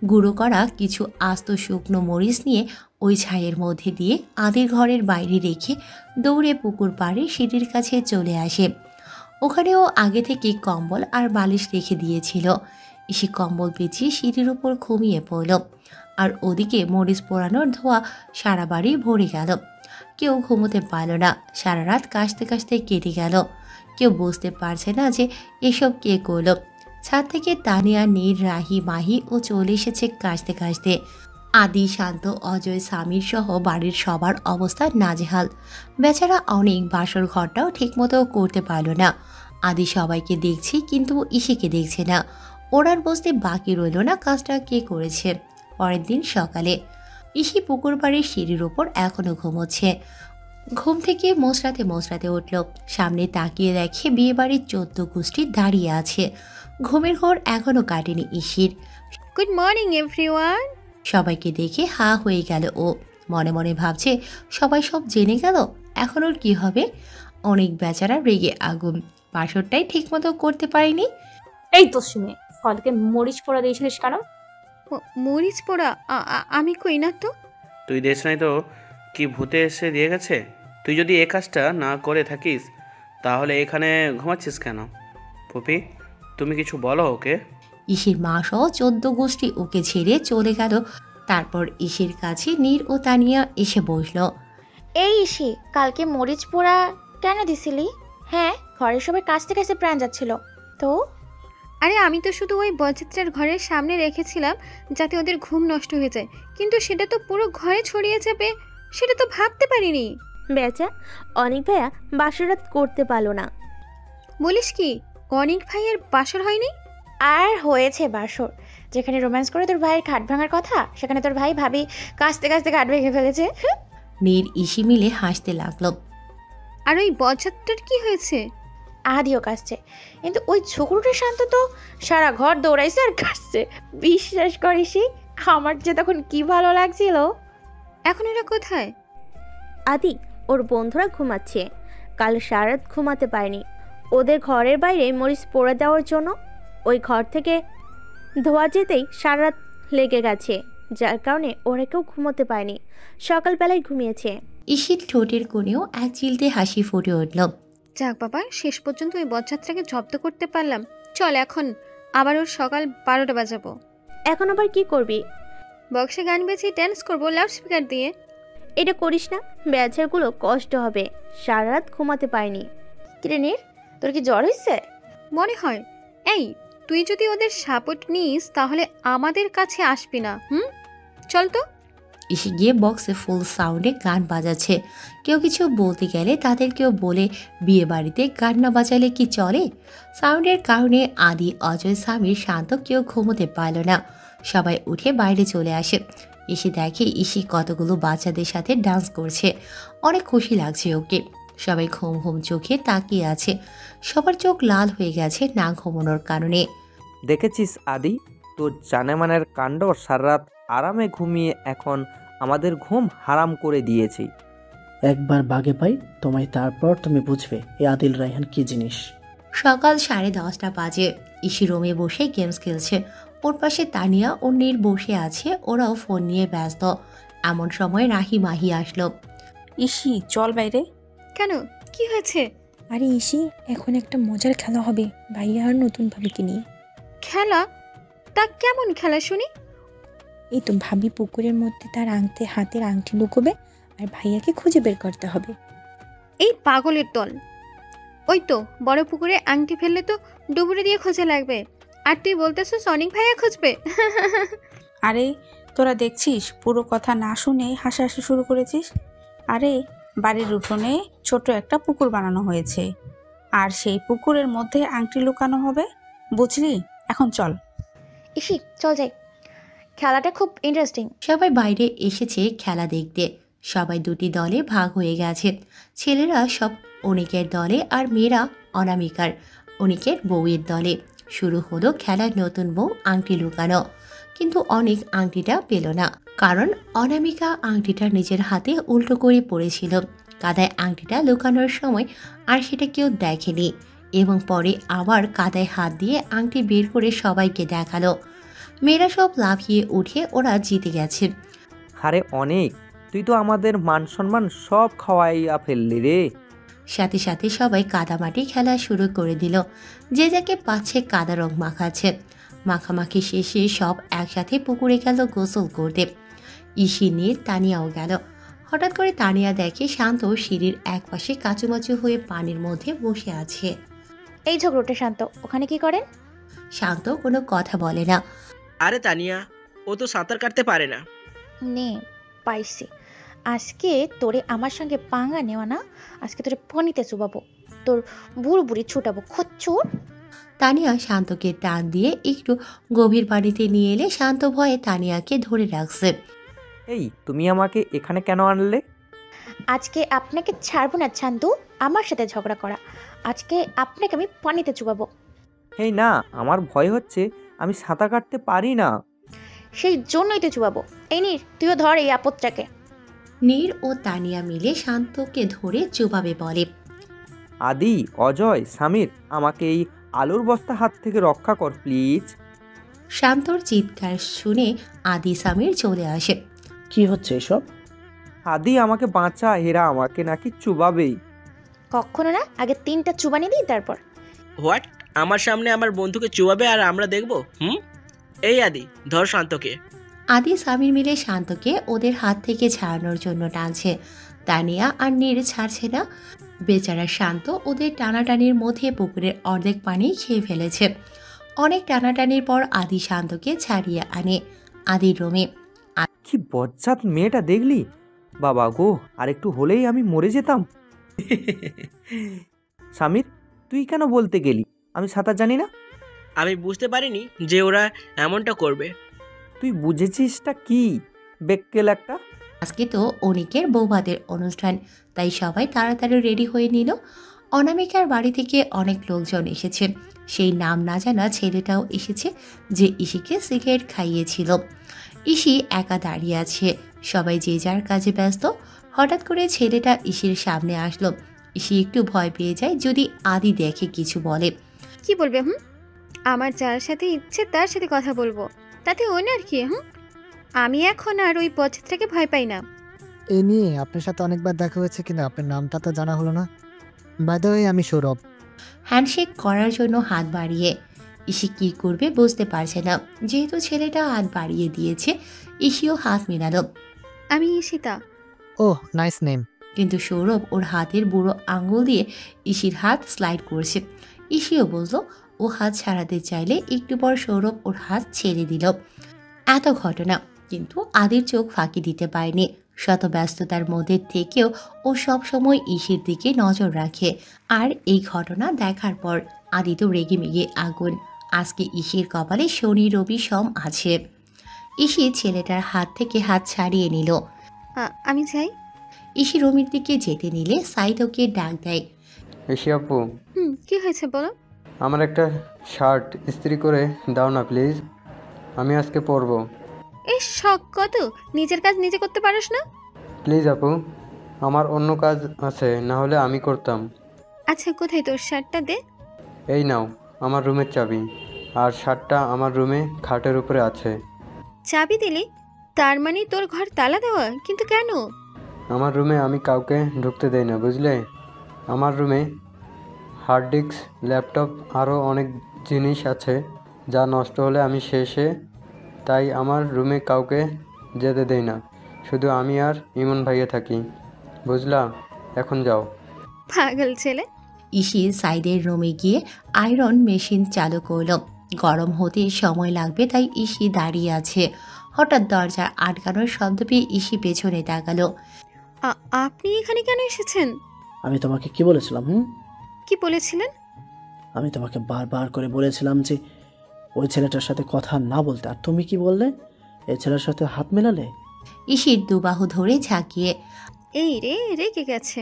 গুঁড়ো করা কিছু আস্ত শুকনো মরিচ নিয়ে ওই ছাইয়ের মধ্যে দিয়ে আদির ঘরের বাইরে রেখে দৌড়ে পুকুর পাড়ে সিঁড়ির কাছে চলে আসে। ওখানেও আগে থেকে কম্বল আর বালিশ রেখে দিয়েছিল। ইসি কম্বল পেঁচিয়ে সিঁড়ির উপর ঘুমিয়ে পড়ল, আর ওদিকে মরিচ পোড়ানোর ধোঁয়া সারা বাড়ি ভরে গেল। কেউ ঘুমোতে পারল না, সারা রাত কাশতে কাশতে কেটে গেল। কেউ বুঝতে পারছে না যে এসব কে করল। ছাদ থেকে তানিয়া, নীর, রাহি মাহি ও চলে এসেছে কাশতে কাশতে। আদি, শান্ত, অজয়, সামির সহ বাড়ির সবার অবস্থা নাজেহাল। বেচারা অনেক বাসর ঘরটাও ঠিকমতো করতে পারল না। আদি সবাইকে দেখছে, কিন্তু ইসিকে দেখছে না। ওরার বুঝতে বাকি রইল না কাজটা কে করেছে। পরের দিন সকালে ইসি পুকুর বাড়ির সিঁড়ির ওপর এখনো ঘুমোচ্ছে। ঘুম থেকে মোচড়াতে উঠল, সামনে তাকিয়ে দেখে বিয়ে বাড়ির 14 গোষ্ঠী দাঁড়িয়ে আছে। ঘুমের ঘোর এখনো কাটেনি ইসির। Good morning everyone. সবাইকে দেখে হা হয়ে গেল ও। মনে মনে ভাবছে, সবাই সব জেনে গেল, এখন ওর কি হবে। অনেক বেচারা রেগে আগুন, বাসরটাই ঠিকমতো করতে পারেনি। এই তো শুনে কালকে মরিচ পোড়া দিয়েছিলিস কেন? মরিচ পোড়া? আমি কই না তো। তুই দেশ নাই তো কি ভূতে এসে দিয়ে গেছে? তুই যদি এ কাজটা না করে থাকিস তাহলে এখানে ঘুমাচ্ছিস কেন? পপি, তুমি কিছু বলো ওকে। ইসির মা সহ 14 গোষ্ঠী ওকে ছেড়ে চলে গেল। তারপর ইসির কাছে নীর ও তানিয়া এসে বসলো। এই ইসি, কালকে মরিচ পোড়া কেন দিছিলি? হ্যাঁ, ঘরের সবাই কাছতে কাছতে প্রাণ যাচ্ছিল তো। আরে আমি তো শুধু ওই বজ্জাত্রার ঘরের সামনে রেখেছিলাম যাতে ওদের ঘুম নষ্ট হয়ে যায়, কিন্তু সেটা তো পুরো ঘরে ছড়িয়ে যাবে, সেটা তো ভাবতে পারিনি। বেচা অনেক ভাইয়া বাসরাত করতে পারলো না। বলিস কি, অনেক ভাইয়ের বাসর হয়নি? আর হয়েছে বাসর। যেখানে রোম্যান্স করে তোর ভাইয়ের খাট ভাঙার কথা, সেখানে তোর ভাই ভাবি কাছতে কাছতে খাট ভেঙে ফেলেছে। নীর ইসি মিলে হাসতে লাগলো। আর ওই বজ্জাত্রার কি হয়েছে? আদিও কাশছে, কিন্তু ওই ছোকরুটা শান্ত তো সারা ঘর দৌড়াইছে আর কাশছে। বিশ্বাস করিসই, আমার যে তখন কি ভালো লাগছিল। এখন এরা কোথায়? আদি ওর বন্ধুরা ঘুমাচ্ছে, কাল সারা রাত ঘুমাতে পারেনি। ওদের ঘরের বাইরে মরিচ পোড়া দেওয়ার জন্য ওই ঘর থেকে ধোয়া যেতেই সারা রাত লেগে গেছে, যার কারণে ওরা কেউ ঘুমোতে পারেনি, সকালবেলায় ঘুমিয়েছে। ইসির ঠোঁটের কোণেও এক চিলতে হাসি ফুটে উঠল। যাক বাবা, শেষ পর্যন্ত ওই বজ্জাত্রাকে জব্দ করতে পারলাম। চল এখন আবার ওর সকাল 12টা বাজাবো। এখন আবার কি করবি? বক্সে গান বেঁচে ড্যান্স করবো লাউডস্পিকার দিয়ে। এটা করিস না, বেচারগুলো কষ্ট হবে, সারা রাত ঘুমাতে পারেনি। কিরে নীর, তোর কি জ্বর হয়েছে? মনে হয়। এই, তুই যদি ওদের সাপোর্ট নিস তাহলে আমাদের কাছে আসবি না। চল তো। ইসি গিয়ে বক্সে ফুল সাউন্ডে গান বাজাচ্ছে। কেউ কিছু বলতে গেলে তাদেরকেও বলে, বিয়ে বাড়িতে গান না বাজালে কি চলে? সাউন্ডের কারণে আদি, অজয়, সামির, শান্ত কেউ ঘুমোতে পারল না। সবাই উঠে বাইরে চলে আসে। এসে দেখে ইসি কতগুলো বাচ্চাদের সাথে ডান্স করছে। অনেক খুশি লাগছে ওকে। সবাই ঘুম ঘুম চোখে তাকিয়ে আছে। সবার চোখ লাল হয়ে গেছে না ঘুমানোর কারণে। দেখেছিস আদি, তোর জানেমানের কাণ্ড। সারা রাত আরামে ঘুমিয়ে এখন আমাদের ঘুম হারাম করে দিয়েছি। একবার বাগে পাই তোমায়, তারপর তুমি বুঝবে এই আদিল রায়হান কি জিনিস। সকাল 10:30 বাজে। ইসি রুমে বসে গেমস খেলছে। ওর পাশে তানিয়া ও নীর বসে আছে, ওরাও ফোন নিয়ে ব্যস্ত। এমন সময় রাহি মাহি আসলো। ইসি, চল বাইরে। কেন, কি হয়েছে? আরে ইসি, এখন একটা মজার খেলা হবে ভাইয়া আর নতুন ভাবিকে নিয়ে। খেলা? তা কেমন খেলা শুনি? এই তো, ভাবি পুকুরের মধ্যে তার হাতের আংটি লুকোবে আর ভাইয়াকে খুঁজে বের করতে হবে। এই পাগলের দল! ওই তো বড় পুকুরে আংটি ফেললে তো ডুবুরি দিয়ে খোঁজা লাগবে, আর তুই বলতেছিস অনেক ভাইয়া খুঁজবে। আরে তোরা দেখছিস পুরো কথা না শুনে হাসাহাসি শুরু করেছিস। আরে বাড়ির উঠোনে ছোট একটা পুকুর বানানো হয়েছে, আর সেই পুকুরের মধ্যে আংটি লুকানো হবে, বুঝলি? এখন চল। ইসি চল যাই, খেলাটা খুব ইন্টারেস্টিং। সবাই বাইরে এসেছে খেলা দেখতে। সবাই দুটি দলে ভাগ হয়ে গেছে। ছেলেরা সব অনিকের দলে আর মেয়েরা অনামিকার, অনিকের বউয়ের দলে। শুরু হলো খেলার নতুন বউ আংটি লুকানো। কিন্তু অনেক আংটিটা পেল না, কারণ অনামিকা আংটিটা নিজের হাতে উল্টো করে পড়েছিল কাদায় আংটিটা লুকানোর সময়, আর সেটা কেউ দেখেনি। এবং পরে আবার কাদায় হাত দিয়ে আংটি বের করে সবাইকে দেখালো। মেয়েরা সব লাফিয়ে উঠে ওরা জিতে গেছে। আরে অনেক, তুই তো আমাদের মান সম্মান সব খাওয়াইয়া ফেললি রে। সাথে সাথে সবাই কাদামাটি খেলা শুরু করে দিল। যে যাকে পাচ্ছে কাদা রং মাখাচ্ছে। মাখামাখি শেষে সব একসাথে পুকুরে গেল গোসল করতে। ইসি, নীর, তানিয়াও গেল। হঠাৎ করে তানিয়া দেখে শান্ত সিঁড়ির একপাশে কাচুমাচু হয়ে পানির মধ্যে বসে আছে। এই ঝগড়টে শান্ত ওখানে কি করেন? শান্ত কোনো কথা বলে না। আরে তানিয়া, ও তো সাঁতার কাটতে পারে না। নে পাইছি, আজকে তোরে আমার সঙ্গে পাঙ্গা নেওয়া না, আজকে তোরে পানিতে চুবাবো, তোর বুড়ো বুড়ি ছুটাবো খচ্চুর। তানিয়া শান্তকে টান দিয়ে একটু গভীর পানিতে নিয়ে এলে শান্ত ভয়ে তানিয়াকে ধরে রাখছে। এই, তুমি আমাকে এখানে কেন আনলে? আজকে আপনাকে ছাড়বো না শান্তু, আমার সাথে ঝগড়া করা। আজকে আপনাকে আমি পানিতে চুবাবো। এই না, আমার ভয় হচ্ছে, আমি সাঁতার কাটতে পারি না। সেই জন্যই তো চুবাবো। এই নীর, তুইও ধর এই আপদটাকে। নীর ও তানিয়া মিলে শান্তকে ধরে চুবাবে বলে। আদি, অজয়, সামির, আমাকে এই আলুর বস্তা হাত থেকে রক্ষা কর প্লিজ। শান্তর চিৎকার শুনে আদি সামির চলে আসে। কি হচ্ছে এসব? আদি, আমাকে বাঁচা, এরা আমাকে নাকি চুবাবেই। কখনো না, আগে 3টা চুবানি দিই তারপর। হোয়াট? আমার সামনে আমার বন্ধুকে চুবাবে আর আমরা দেখবো? এই আদি, ধর শান্তকে। আদি সামির মিলে শান্তকে ওদের হাত থেকে ছাড়ানোর জন্য টানছে। তানিয়া আর নীর ছাড়ছে না। বেচারা শান্ত ওদের টানাটানির মধ্যে পুকুরের অর্ধেক পানি খেয়ে ফেলেছে। অনেক টানাটানির পর আদি শান্তকে ছাড়িয়ে আনে আদির রুমে। কি বজ্জাত মেয়েটা দেখলি? বাবা গো, আর একটু হলেই আমি মরে যেতাম। সামির, তুই কেন বলতে গেলি আমি সাঁতার জানি না? আমি বুঝতে পারিনি যে ওরা এমনটা করবে। তুই বুঝেছিসটা কি, বেক্কেল একটা? আজকে তো অনিকের বৌভাতের অনুষ্ঠান, তাই সবাই তাড়াতাড়ি রেডি হয়ে নিল। অনামিকার বাড়ি থেকে অনেক লোকজন এসেছে। সেই নাম না জানা ছেলেটাও এসেছে যে ইসিকে সিগারেট খাইয়েছিল। ইসি একা দাঁড়িয়ে আছে, সবাই যে যার কাজে ব্যস্ত। হঠাৎ করে ছেলেটা ইসির সামনে আসলো। ইসি একটু ভয় পেয়ে যায় যদি আদি দেখে কিছু বলে। কি বলবে? আমার যার সাথে ইচ্ছে তার সাথে কথা বলবো, তাতে ওনার কি? আমি এখন আর ওই পথটাকে ভয় পাই না। এ নিয়ে আপনার সাথে অনেকবার দেখা হয়েছে, কিন্তু আপনার নামটা তো জানা হলো না। বাই দ্য ওয়ে, আমি সৌরভ। হ্যান্ডশেক করার জন্য হাত বাড়িয়ে। ইসি কি করবে বুঝতে পারছে না। যেহেতু ছেলেটা হাত বাড়িয়ে দিয়েছে, ইসিও হাত মেলালো। আমি ঈশিতা। ওহ, নাইস নেম। কিন্তু সৌরভ ওর হাতের বুড়ো আঙুল দিয়ে ইসির হাত স্লাইড করছে। ইসিও বলল ও হাত ছাড়াতে চাইলে, একটু পর সৌরভ ওর হাত ছেড়ে দিল। এত ঘটনা, কিন্তু আদির চোখ ফাঁকি দিতে পারেনি। শত ব্যস্ততার মধ্যে থেকেও ও সবসময় ইসির দিকে নজর রাখে। আর এই ঘটনা দেখার পর আদি তো রেগে মেগে আগুন। আজকে ইসির কপালে শনি রবি সম আছে। ইসি ছেলেটার হাত থেকে হাত ছাড়িয়ে নিল। আমি চাই। ইসি রুমের দিকে যেতে নিলে সাইদ ওকে ডাক দেয়। এসি আপু, কি হয়েছে বলো? আমার একটা শার্ট ইস্ত্রি করে দাও না প্লিজ, আমি আজকে পরবো। এই শখ কত, নিজের কাজ নিজে করতে পারিস না? প্লিজ আপু, আমার অন্য কাজ আছে, না হলে আমি করতাম। আচ্ছা, কোথায় তোর শার্টটা? দে। এই নাও আমার রুমের চাবি, আর শার্টটা আমার রুমে খাটের উপরে আছে। চাবি দিলি? তার মানে তোর ঘর তালা দেওয়া? কিন্তু কেন? আমার রুমে আমি কাউকে ঢুকতে দেই না, বুঝলে? আমার রুমে হার্ড ডিস্ক, ল্যাপটপ, আরও অনেক জিনিস আছে যা নষ্ট হলে আমি শেষে, তাই আমার রুমে কাউকে যেতে দেই না। শুধু আমি আর ইমন ভাইয়া থাকি, বুঝলা? এখন যাও। পাগল ছেলে। ইসি সাইডের রুমে গিয়ে আয়রন মেশিন চালু করল। গরম হতে সময় লাগবে, তাই ইসি দাঁড়িয়ে আছে। হঠাৎ দরজা আটকানোর শব্দ পেয়ে ইসি পেছনে তাকালো। আপনি এখানে কেন এসেছেন? আমি তোমাকে কি বলেছিলাম? কি বলেছিলেন? আমি তোমাকে বারবার করে বলেছিলাম যে ওই ছেলেটার সাথে কথা না বলতে, আর তুমি কি বললে? এই ছেলের সাথে হাত মেলালে। ঈশির দুবাহু ধরে ঝাঁকিয়ে, এই রে রেগে গেছে।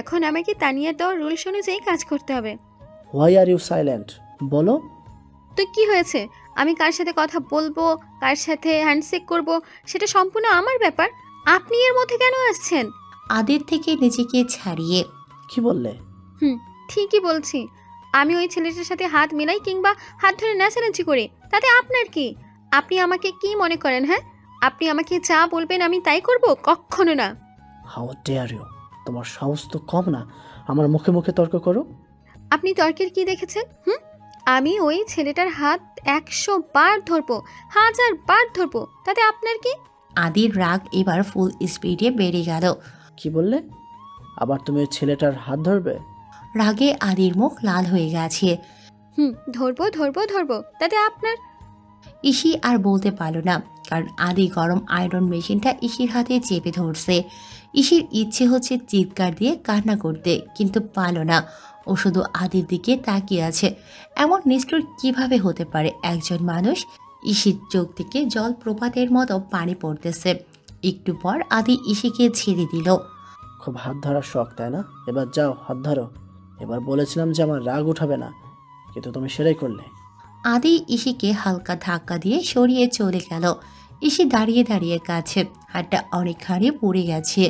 এখন আমাকে তানিয়ার দেওয়ার রুলস অনুযায়ী কাজ করতে হবে। Why are you silent? বলো তো কি হয়েছে? আমি কার সাথে কথা বলবো, কার সাথে হ্যান্ডশেক করব, সেটা সম্পূর্ণ আমার ব্যাপার। আপনি এর মধ্যে কেন আসছেন? আদির থেকে নিজেকে ছাড়িয়ে, কি বললে? ঠিকই বলছি। আমি ওই ছেলেটার সাথে হাত মেলাই কিংবা হাত ধরে নাচানাচি করি, তাতে আপনার কি? আপনি আমাকে কি মনে করেন? হ্যাঁ, আপনি আমাকে যা বলবেন আমি তাই করব? কখনো না। How dare you! তোমার সাহস তো কম না, আমার মুখে মুখে তর্ক করো। আপনি তর্কের কি দেখেছেন? আমি ওই ছেলেটার হাত 100 বার ধরবো, 1000 বার ধরবো, তাতে আপনার কি? আদির রাগ এবার ফুল স্পিডে বেড়ে গেল। কি বললে? আবার তুমি ওই ছেলেটার হাত ধরবে? রাগে আদির মুখ লাল হয়ে গেছে। ধরবো ধরবো ধরবো, তাতে আপনার? ঈশি আর বলতে পারল না, কারণ আদি গরম আয়রন মেশিনটা ঈশির হাতে চেপে ধরছে। ঈশির ইচ্ছে হচ্ছে চিৎকার দিয়ে কান্না করতে, কিন্তু পারল না। ও শুধু আদির দিকে তাকিয়ে আছে। এমন নিষ্ঠুর কিভাবে হতে পারে একজন মানুষ? ঈশির চোখ থেকে জলপ্রপাতের মতো পানি পড়তেছে। একটু পর আদি ঈশিকে ছেড়ে দিল। খুব হাত ধরার শখ, তাই না? এবার যাও, হাত ধরো। এবার বলেছিলাম যে আমার রাগ উঠাবে না, কিন্তু তুমি সেটাই করলে। আদি ঈশিকে হালকা ধাক্কা দিয়ে সরিয়ে চলে গেল। ঈশি দাঁড়িয়ে দাঁড়িয়ে কাছে, হাতটা অনেকখানি পুড়ে গেছে।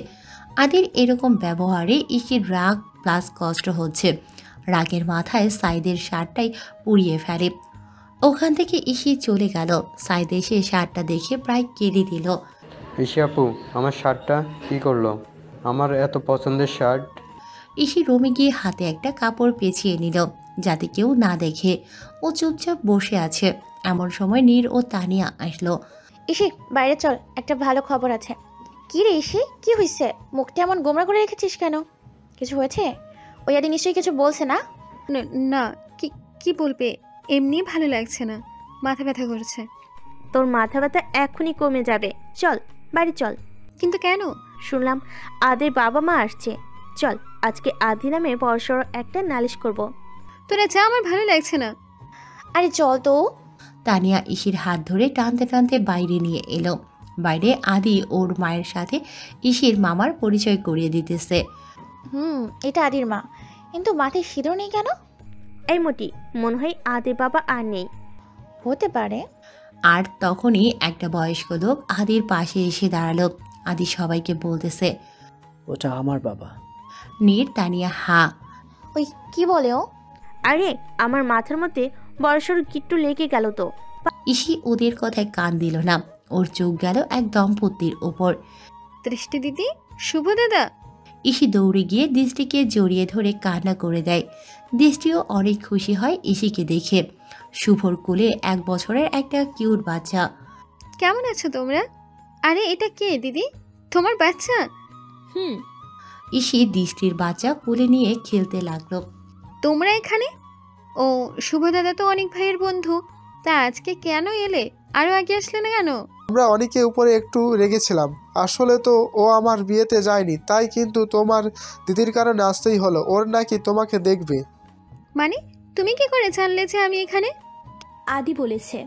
আদির এরকম ব্যবহারে ঈশির রাগ প্লাস কষ্ট হচ্ছে। রাগের মাথায় সাইদের শার্টটাই পুড়িয়ে ফেলে। ওখান থেকে ঈশি চলে গেল। সাইদ এসে শার্টটা দেখে প্রায় কেঁদে দিল। ঈশি আপু, আমার শার্টটা কি করলো? আমার এত পছন্দের শার্ট। ঈশি রুমে গিয়ে হাতে একটা কাপড় পেঁচিয়ে নিল, যাতে কেউ না দেখে। ও চুপচাপ বসে আছে। এমন সময় নীর ও তানিয়া আসলো। ইসি, বাইরে চল, একটা ভালো খবর আছে। কি রে ইসি, কি হয়েছে? মুখটা এমন গোমরা করে রেখেছিস কেন? কিছু হয়েছে? ওই আদি নিশ্চয়ই কিছু বলছে না? না, কি বলবে? এমনি ভালো লাগছে না, মাথা ব্যথা করছে। তোর মাথা ব্যথা এখনই কমে যাবে, চল বাড়ি চল। কিন্তু কেন? শুনলাম আদির বাবা মা আসছে, চল আজকে আদি নামে বড়সড় একটা নালিশ করব। তোরা যা, আমার ভালো লাগছে না। আরে চল তো। তানিয়া ঈশির হাত ধরে টানতে টানতে বাইরে নিয়ে এলো। বাইরে আদি ওর মায়ের সাথে ঈশির মামার পরিচয় করিয়ে দিতেছে। এটা আদির মা, কিন্তু মাথায় সিঁদুর নেই কেন? এই মতি, মনে হয় আদির বাবা আর নেই। হতে পারে। আর তখনই একটা বয়স্ক লোক আদির পাশে এসে দাঁড়ালো। আদি সবাইকে বলতেছে, ওটা আমার বাবা। নীর তানিয়া হা। ওই কি বলে ও? আরে আমার মাথার মধ্যে বড়সড় গিট্টু লেগে গেল তো। ঈশি ওদের কথায় কান দিল না। ওর চোখ গেল এক দম্পতির ওপর। দৃষ্টি দিদি, শুভ দাদা। ঈশি দৌড়ে গিয়ে দৃষ্টিকে জড়িয়ে ধরে কান্না করে দেয়। দৃষ্টিও অনেক খুশি হয় ঈশিকে দেখে। শুভর কোলে 1 বছরের একটা কিউট বাচ্চা। কেমন আছো তোমরা? আরে এটা কে দিদি? তোমার বাচ্চা? ঈশি দৃষ্টির বাচ্চা কোলে নিয়ে খেলতে লাগলো। তোমরা এখানে? ও, শুভ দাদা তো অনেক ভাইয়ের বন্ধু, তা আজকে কেন এলে? আরো আগে আসলে না কেন? আমরা অনেকে উপরে একটু রেগেছিলাম, আসলে তো ও আমার বিয়েতে যায়নি তাই, কিন্তু তোমার দিদির কারণে আসতেই হলো। ওর নাকি তোমাকে দেখবে। মানে তুমি কি করে জানলে যে আমি এখানে? আদি বলেছে।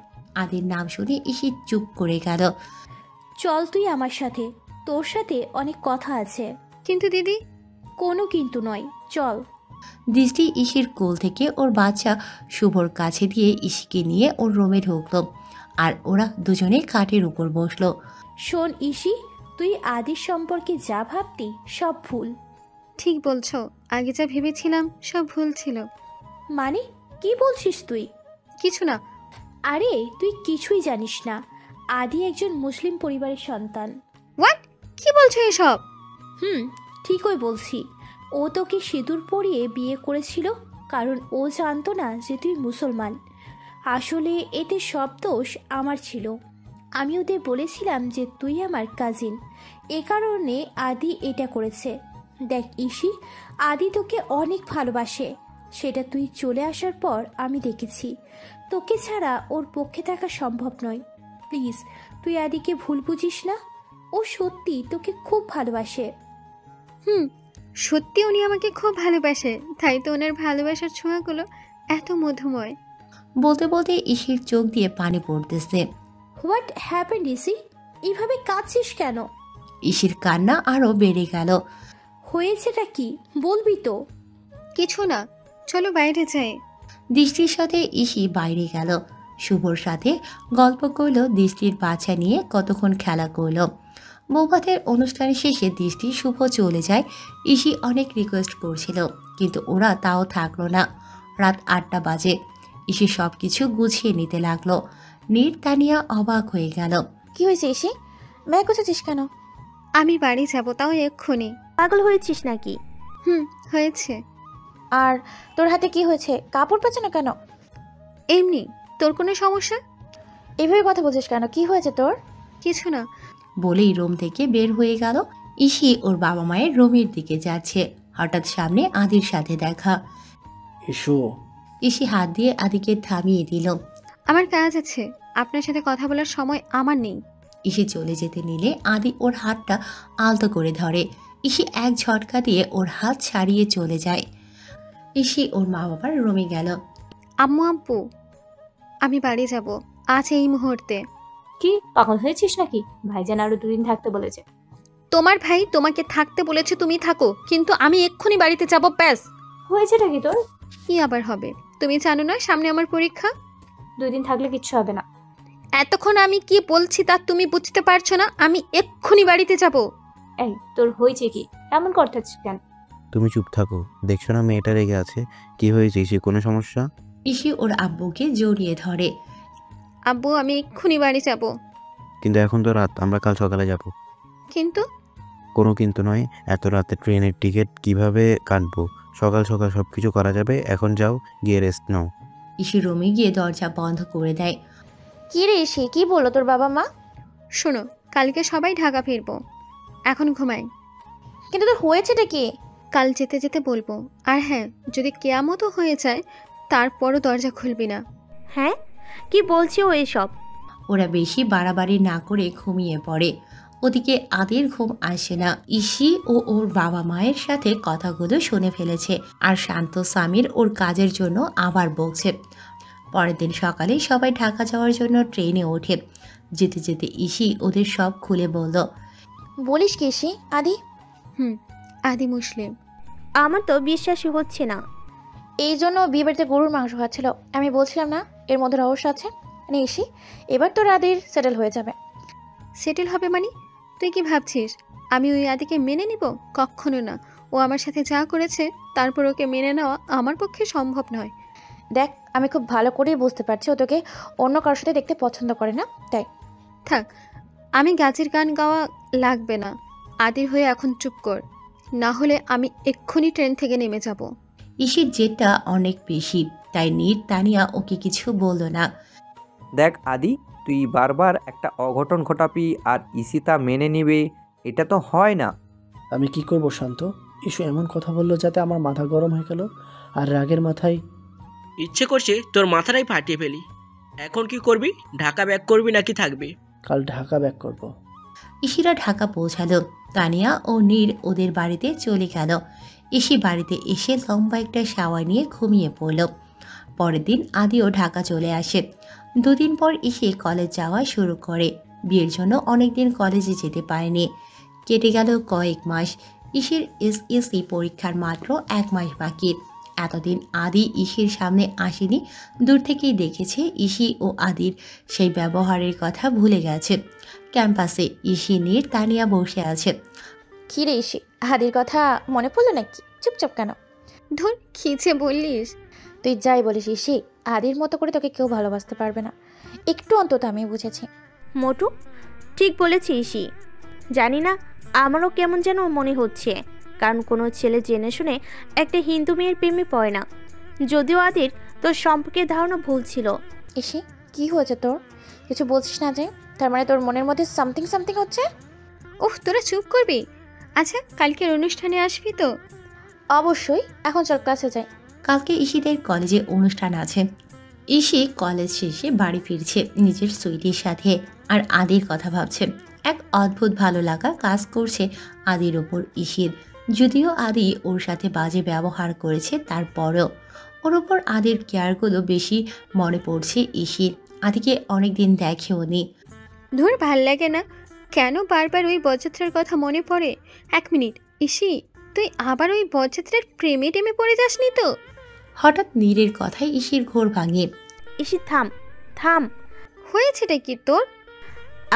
আদির নাম শুনে ঈশি চুপ করে গেল। চল তুই আমার সাথে, তোর সাথে অনেক কথা আছে। কিন্তু দিদি। কোনো কিন্তু নয়, চল। দৃষ্টি ঈশির কোল থেকে ওর বাচ্চা শুভর কাছে দিয়ে ঈশিকে নিয়ে ওর রুমে ঢুকলো। আর ওরা দুজনে খাটের উপর বসলো। শোন ইসি, তুই আদির সম্পর্কে যা ভাবতি সব ভুল। ঠিক বলছো, আগে যা ভেবেছিলাম সব ভুল ছিল। মানে কি বলছিস তুই? কিছু না। আরে তুই কিছুই জানিস না, আদি একজন মুসলিম পরিবারের সন্তান। হোয়াট? কি বলছো এসব? ঠিকই বলছি। ও তোকে সিঁদুর পরিয়ে বিয়ে করেছিল কারণ ও জানতো না যে তুই মুসলমান। আসলে এতে সব দোষ আমার ছিল। আমি ওদের বলেছিলাম যে তুই আমার কাজিন, এ কারণে আদি এটা করেছে। দেখ ইসি, আদি তোকে অনেক ভালোবাসে, সেটা তুই চলে আসার পর আমি দেখেছি। তোকে ছাড়া ওর পক্ষে থাকা সম্ভব নয়। প্লিজ তুই আদিকে ভুল বুঝিস না। ও সত্যি তোকে খুব ভালোবাসে। সত্যি উনি আমাকে খুব ভালোবাসে, তাই তো ওনার ভালোবাসার ছোঁয়াগুলো এত মধুময়। বলতে বলতে ইসির চোখ দিয়ে পানি পড়তেছে। What happened EC? এইভাবে কাঁদছিস কেন? ইসির কান্না আরো বেড়ে গেল। হয়েছেটা কি বলবি তো? কিছু না, চলো বাইরে যাই। দৃষ্টির সাথে ইসি বাইরে গেল। শুভর সাথে গল্প করলো, দৃষ্টির বাচ্চা নিয়ে কতক্ষণ খেলা করলো। বৌভাতের অনুষ্ঠান শেষে দৃষ্টি শুভ চলে যায়। ইসি অনেক রিকোয়েস্ট করছিল, কিন্তু ওরা তাও থাকলো না। রাত 8টা বাজে। ইসি সব কিছু গুছিয়ে নিতে লাগলো। নীর তানিয়া অবাক হয়ে গেল। কি হয়েছে ইসি? ব্যাগ গুছাচ্ছিস কেন? আমি বাড়ি যাব, তাও এক্ষুনি। পাগল হয়েছিস নাকি? হয়েছে। আর তোর হাতে কি হয়েছে? কাপড় পেছানো কেন? এমনি। তোর কোনো সমস্যা? এভাবে কথা বলছিস কেন? কি হয়েছে তোর? কিছু না বলেই রুম থেকে বের হয়ে গেল। ইসি ওর বাবা মায়ের রুমের দিকে যাচ্ছে। হঠাৎ সামনে আদির সাথে দেখা। ইসু। ইসি হাত দিয়ে আদিকে থামিয়ে দিল। আমার কাজ আছে, আপনার সাথে কথা বলার সময় আমার নেই। ইসি চলে যেতে নিলে আদি ওর হাতটা আলতো করে ধরে। ইসি এক ঝটকা দিয়ে ওর হাত ছাড়িয়ে চলে যায়। ইসি ওর মা বাবার রুমে গেল। আম্মু আব্বু, আমি বাড়ি যাব আজ এই মুহূর্তে। কি পাগল হয়েছিস নাকি? ভাইজান আরো 2 দিন থাকতে বলেছে। তোমার ভাই তোমাকে থাকতে বলেছে, তুমি থাকো, কিন্তু আমি এক্ষুনি বাড়িতে যাব, ব্যাস। হয়েছেটা কি তোর? কি আবার হবে? তুমি জানো না সামনে আমার পরীক্ষা। 2 দিন থাকলে কিচ্ছু হবে না। এতক্ষণ আমি কি বলছি তা তুমি বুঝতে পারছো না? আমি এক্ষুনি বাড়িতে যাব। এই তোর হয়েছে কি? এমন করতেছিস কেন? তুমি চুপ থাকো, দেখছো না মেয়েটা রেগে আছে। কি হয়েছে? সে কোনো সমস্যা? ইসি ওর আব্বুকে জড়িয়ে ধরে। আব্বু আমি এক্ষুনি বাড়ি যাব। কিন্তু এখন তো রাত, আমরা কাল সকালে যাব। কিন্তু? কোনো কিন্তু নয়, এত রাতে ট্রেনের টিকিট কিভাবে কাটবো? সকাল সকাল সব কিছু করা যাবে। এখন যাও, গিয়ে রেস্ট নাও। ইসি রুমে গিয়ে দরজা বন্ধ করে দেয়। কি রে ইসি, কি বললো তোর বাবা মা? শোনো, কালকে সবাই ঢাকা ফিরবো, এখন ঘুমাই। কিন্তু তোর হয়েছেটা কি? কাল যেতে যেতে বলবো। আর হ্যাঁ, যদি কেয়ামতও হয়ে যায় তারপরও দরজা খুলবি না। হ্যাঁ, কি বলছে ও এসব? ওরা বেশি বাড়াবাড়ি না করে ঘুমিয়ে পড়ে। ওদিকে আদির ঘুম আসে না। ইসি ও ওর বাবা মায়ের সাথে কথাগুলো শুনে ফেলেছে। আর শান্ত সামির ওর কাজের জন্য আবার বকছে। পরের দিন সকালে সবাই ঢাকা যাওয়ার জন্য ট্রেনে ওঠে। যেতে যেতে ইসি ওদের সব খুলে বলল। বলিস কি ইসি? আদি? আদি মুসলিম। আমার তো বিশ্বাসই হচ্ছে না। এই জন্য বিয়ে বাড়িতে গরুর মাংস খাচ্ছিল। আমি বলছিলাম না এর মধ্যে রহস্য আছে? মানে ইসি, এবার তোর আদির সেটেল হয়ে যাবে। সেটেল হবে মানে? তুই কি ভাবছিস আমি ওই আদিকে মেনে নিব? কখনো না। ও আমার সাথে যা করেছে তারপর ওকে মেনে নেওয়া আমার পক্ষে সম্ভব নয়। দেখ, আমি খুব ভালো করেই বুঝতে পারছি ও তোকে অন্য কারোর সাথে দেখতে পছন্দ করে না, তাই। থাক, আমি গাছের গান গাওয়া লাগবে না। আদির হয়ে এখন চুপ কর, না হলে আমি এক্ষুনি ট্রেন থেকে নেমে যাব। ইসির জেদটা অনেক বেশি, তাই নীর তানিয়া ওকে কিছু বলল না। দেখ আদি, তুই বারবার একটা অঘটন ঘটাবি আর ইসি তা মেনে নিবে, এটা তো হয় না। আমি কি করব শান্ত? ইসু এমন কথা বললো যাতে আমার মাথা গরম হয়ে গেল। আর রাগের মাথায় ইচ্ছে করছে তোর মাথাটাই ফাটিয়ে ফেলি। এখন কি করবি? ঢাকা ব্যাক করবি নাকি থাকবি? কাল ঢাকা ব্যাক করব। ইসিরা ঢাকা পৌঁছালো। তানিয়া ও নীর ওদের বাড়িতে চলে গেল। ইসি বাড়িতে এসে লম্বা একটা শাওয়ার নিয়ে ঘুমিয়ে পড়ল। পরের দিন আদিও ঢাকা চলে আসে। 2 দিন পর ইসি কলেজ যাওয়া শুরু করে। বিয়ের জন্য অনেকদিন কলেজে যেতে পারেনি। কেটে গেল কয়েক মাস। ইসির এসএসসি পরীক্ষার মাত্র 1 মাস বাকি। এতদিন আদি ইসির সামনে আসেনি। দূর থেকেই দেখেছে ইসি ও আদির সেই ব্যবহারের কথা ভুলে গেছে। ক্যাম্পাসে ইসি নীর তানিয়া বসে আছে। কি রে ইসি, আদির কথা মনে পড়লো নাকি? চুপচাপ কেন? ধুর, খিচে বললিস। তুই যাই বলিস ইসি, আদির মতো করে তোকে কেউ ভালোবাসতে পারবে না। একটু অন্তত আমি বুঝেছি। মোটু ঠিক বলেছি ইসি। জানি না, আমারও কেমন যেন মনে হচ্ছে। কারণ কোনো ছেলে জেনে শুনে একটা হিন্দু মেয়ের প্রেমে পড়ে না। যদিও আদির তোর সম্পর্কে ধারণা ভুল ছিল। ইসি, কি হয়েছে তোর? কিছু বলছিস না যে? তার মানে তোর মনের মধ্যে সামথিং হচ্ছে? ওহ, তোরা চুপ করবি। আচ্ছা, কালকের অনুষ্ঠানে আসবি তো? অবশ্যই। এখন চল ক্লাসে যাই। কালকে ইসিদের কলেজে অনুষ্ঠান আছে। ইসি কলেজ শেষে বাড়ি ফিরছে নিজের সুইটির সাথে। আর আদির কথা ভাবছে। এক অদ্ভুত ভালো লাগা কাজ করছে আদির ওপর ইসির। যদিও আদি ওর সাথে বাজে ব্যবহার করেছে, তারপরও ওর ওপর আদির কেয়ারগুলো বেশি মনে পড়ছে ইসির। আদিকে অনেকদিন দেখেও নি। ধুর ভাল লাগে না, কেন বারবার ওই বরযাত্রার কথা মনে পড়ে? 1 মিনিট, ইসি তুই আবার ওই বরযাত্রার প্রেমে টেমে পড়ে যাসনি তো? হঠাৎ নীরের কথায় ইসির ঘোর ভাঙে। ইসি থাম থাম, হয়েছেটা কি তোর?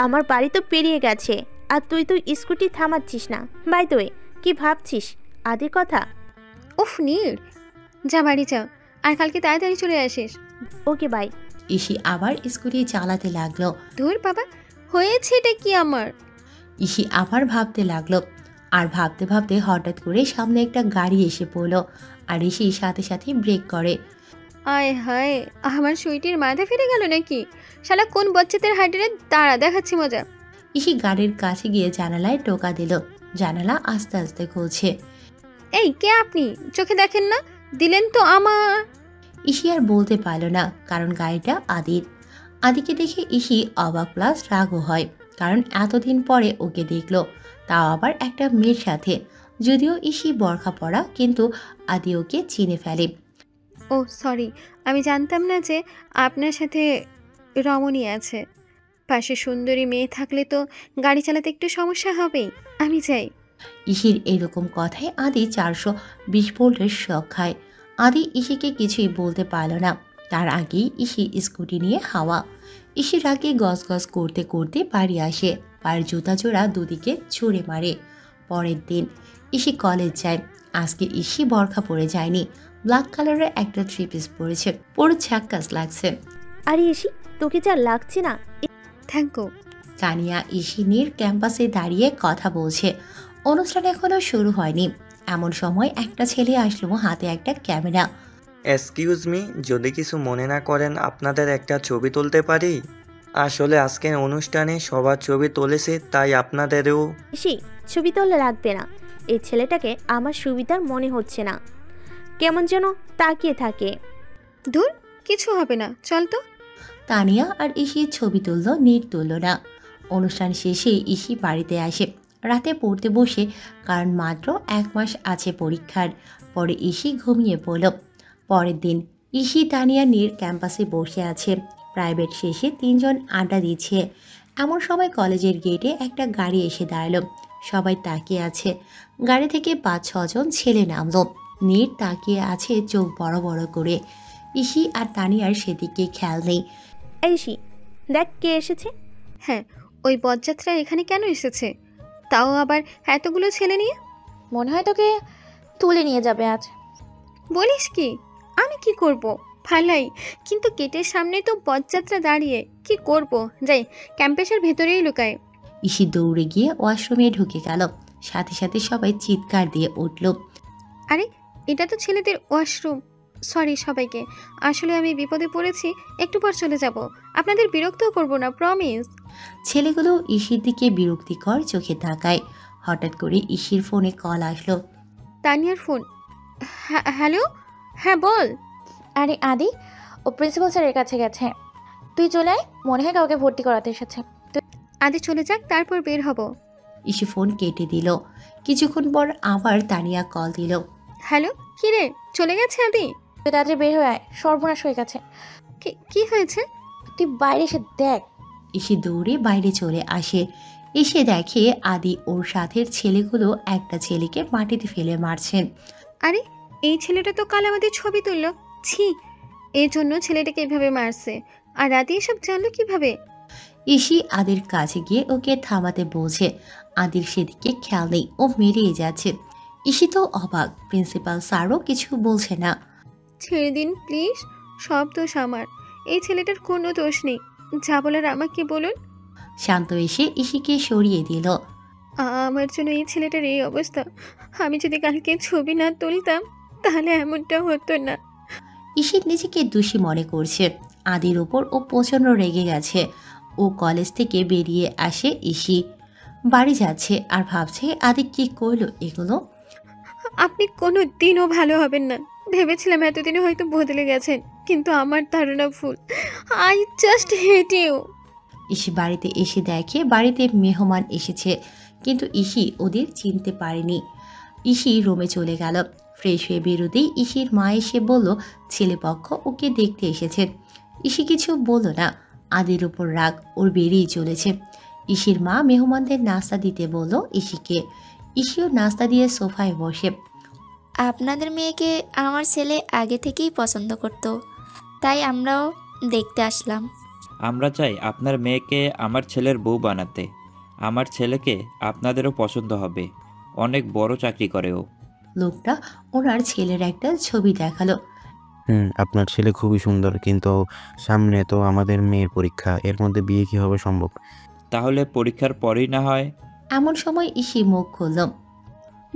আমার বাড়ি তো পেরিয়ে গেছে আর তুই স্কুটি থামাচ্ছিস না। বাই দ্য ওয়ে, কি ভাবছিস আদির কথা? উফ নীর, যা বাড়ি যা, আর কালকে তাড়াতাড়ি চলে আসিস। Okay bye. ইসি আবার স্কুটি চালাতে লাগলো। ধুর বাবা, হয়েছে এটা কি আমার? ইসি আবার ভাবতে লাগলো, আর ভাবতে ভাবতে হঠাৎ করে সামনে একটা গাড়ি এসে পড়লো, আর ইসি সাথে সাথে ব্রেক করে। আয় হায়, আমার সুইটির মাথা ফিরে গেল নাকি? শালা কোন বচ্চাদের হাইডে দাঁড়া, দেখাচ্ছি মজা। ইসি গাড়ির কাছে গিয়ে জানালায় টোকা দিল। জানালা আস্তে আস্তে খুলছে। এই কে আপনি? চোখে দেখেন না? দিলেন তো আমার। ইসি আর বলতে পারল না, কারণ গাড়িটা আদির। আদিকে দেখে ইসি অবাক প্লাস রাগও হয়, কারণ এতদিন পরে ওকে দেখলো, তাও আবার একটা মেয়ের সাথে। যদিও ইসি বোরখা পরা, কিন্তু আদি ওকে চিনে ফেলে। ও সরি, আমি জানতাম না যে আপনার সাথে রমণী আছে। পাশে সুন্দরী মেয়ে থাকলে তো গাড়ি চালাতে একটু সমস্যা হবেই। আমি যাই। ইসির এরকম কথায় আদি 420 ভোল্টের শক খায়। আদি ইসিকে কিছুই বলতে পারল না। তার আগেই ইসি স্কুটি নিয়ে হাওয়া। ইসির আগে গজ করতে করতে বাড়ি আসে, পায়ের জুতা জোড়া দুদিকে ছুঁড়ে মারে। পরের দিন ইসি কলেজ যায়। আজকে ইসি বোরখা পরে যায়নি, ব্ল্যাক কালারের একটা থ্রি পিস পরেছে, পুরো ঝাক্কাস লাগছে। আরে ইসি, তোকে যা লাগছে না। Thank you. তানিয়া ইসিনীর ক্যাম্পাসে দাঁড়িয়ে কথা বলছে। অনুষ্ঠান এখনো শুরু হয়নি, এমন সময় একটা ছেলে আসলো, হাতে একটা ক্যামেরা। এক্সকিউজ মি, যদি কিছু মনে না করেন আপনাদের একটা ছবি তুলতে পারি? আসলে আজকের অনুষ্ঠানে সবার ছবি তুলেছে, তাই আপনাদেরও। ইসি, ছবি তোলা লাগবে না। এই ছেলেটাকে আমার সুবিধার মনে হচ্ছে না, কেমন যেন তাকিয়ে থাকে। দূর, কিছু হবে না, চল তো। তানিয়া আর ইসি ছবি তুলল, নীর তুলল না। অনুষ্ঠান শেষে ইসি বাড়িতে আসে, রাতে পড়তে বসে, কারণ মাত্র 1 মাস আছে পরীক্ষার। পরে ইসি ঘুমিয়ে পড়ল। পরের দিন ইসি, তানিয়া, নীর ক্যাম্পাসে বসে আছে। প্রাইভেট শেষে 3 জন আড্ডা দিচ্ছে। এমন সময় কলেজের গেটে একটা গাড়ি এসে দাঁড়ালো। সবাই তাকিয়ে আছে। গাড়ি থেকে 5-6 জন ছেলে নামলো। নীর তাকিয়ে আছে চোখ বড় বড় করে। ইসি আর তানিয়ার সেদিকে খেয়াল নেই। ইসি, দেখ কে এসেছে। হ্যাঁ, ওই বরযাত্রা এখানে কেন এসেছে, তাও আবার এতগুলো ছেলে নিয়ে? মনে হয় তোকে তুলে নিয়ে যাবে আজ। বলিস কি? আমি কি করব? ফালাই, কিন্তু গেটের সামনে তো বরযাত্রা দাঁড়িয়ে, কি করব? যাই, ক্যাম্পাসের ভেতরেই লুকায়। ইসি দৌড়ে গিয়ে ওয়াশরুমে ঢুকে গেল। সাথে সাথে সবাই চিৎকার দিয়ে উঠল। আরে, এটা তো ছেলেদের ওয়াশরুম। সরি সবাইকে, আসলে আমি বিপদে পড়েছি, একটু পর চলে যাব। আপনাদের বিরক্ত করব না, প্রমিস। ছেলেগুলো ইসির দিকে বিরক্তিকর চোখে তাকায়। হঠাৎ করে ইসির ফোনে কল আসলো। তানিয়ার ফোন। হ্যালো, হ্যাঁ বল। আরে আদি, ও প্রিন্সিপাল স্যারের কাছে গেছে, তুই চলে আয়, মনে হয় কাউকে ভর্তি করাতে এসেছে। আদি চলে যাক, তারপর বের হব। ইসি ফোন কেটে দিল। কিছুক্ষণ পর আবার তানিয়া কল দিল। হ্যালো, কি রে, চলে গেছে আদি? তুই তাড়াতাড়ি বের হয়ে আয়, সর্বনাশ হয়ে গেছে। কি হয়েছে? তুই বাইরে এসে দেখ। ইসি দৌড়ে বাইরে চলে আসে। এসে দেখে আদি ওর সাথের ছেলেগুলো একটা ছেলেকে মাটিতে ফেলে মারছেন। আরে, এই ছেলেটা তো কাল আমাদের ছবি তুললো। ছি, এর জন্য ছেলেটাকে এভাবে মারছে। আর আদি এসব জানলো কিভাবে? ইসি আদির কাছে গিয়ে ওকে থামাতে বলছে। আদির সেদিকে খেয়াল নেই, ও মেরিয়ে যাচ্ছে। ইসি তো অবাক, প্রিন্সিপাল স্যারও কিছু বলছে না। ছেড়ে দিন প্লিজ, সব দোষ আমার, এই ছেলেটার কোনো দোষ নেই। যা বলার আমাকে বলুন। শান্ত এসে ইসিকে সরিয়ে দিল। আমার জন্য এই ছেলেটার এই অবস্থা। আমি যদি কালকে ছবি না তুলতাম তাহলে এমনটা হতো না। ইসি নিজেকে দোষী মনে করছে। আদির ওপর ও প্রচণ্ড রেগে গেছে। ও কলেজ থেকে বেরিয়ে আসে ইসি। বাড়ি যাচ্ছে আর ভাবছে আদি কি করলো এগুলো। আপনি কোনো দিনও ভালো হবেন না। ভেবেছিলাম এতদিনে হয়তো বদলে গেছেন, কিন্তু আমার ধারণা ভুল। I just hate you. Isi বাড়িতে এসে দেখে বাড়িতে মেহমান এসেছে, কিন্তু ইসি ওদের চিনতে পারেনি। ইসি রুমে চলে গেল। ফ্রেশ হয়ে বেরোতেই ইসির মা এসে বলল ছেলেপক্ষ ওকে দেখতে এসেছে। ইসি কিছু বলল না। আদির উপর রাগ ওর বেরিয়ে চলেছে। ইসির মা মেহমানদের নাস্তা দিতে বলল ইসিকে। ইসিও নাস্তা দিয়ে সোফায় বসে। আপনাদের মেয়েকে আমার ছেলে আগে থেকেই পছন্দ করত, তাই আমরাও দেখতে আসলাম। আমরা চাই আপনার মেয়েকে আমার ছেলের বউ বানাতে। আমার ছেলেকে আপনাদেরও পছন্দ হবে, অনেক বড় চাকরি করে ও। লোকটা ওনার ছেলের একটা ছবি দেখালো। আপনার ছেলে খুবই সুন্দর, কিন্তু সামনে তো আমাদের মেয়ের পরীক্ষা, এর মধ্যে বিয়ে কিভাবে সম্ভব? তাহলে পরীক্ষার পরেই না হয়? এমন সময় ইসি মুখ খুলল।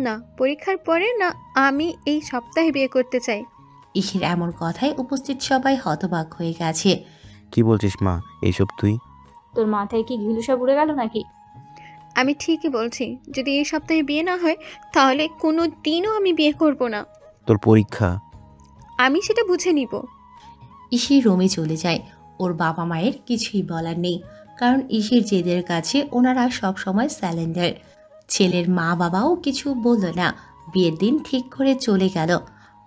না, পরীক্ষার পরে না, আমি এই সপ্তাহে বিয়ে করতে চাই। ইসির এমন কথায় উপস্থিত সবাই হতবাক হয়ে গেছে। কি বলছিস মা এইসব তুই? তোর মাথায় কি ঘিলুসা উড়ে গেল নাকি? আমি ঠিকই বলছি, যদি এই সপ্তাহে বিয়ে না হয় তাহলে কোনো দিনও আমি বিয়ে করব না। তোর পরীক্ষা? আমি সেটা বুঝে নিব। ইসি রুমে চলে যায়। ওর বাবা মায়ের কিছুই বলার নেই, কারণ ইসির জেদের কাছে ওনারা সব সময় স্যালেন্ডার। ছেলের মা বাবাও কিছু বলল না। বিয়ের দিন ঠিক করে চলে গেল।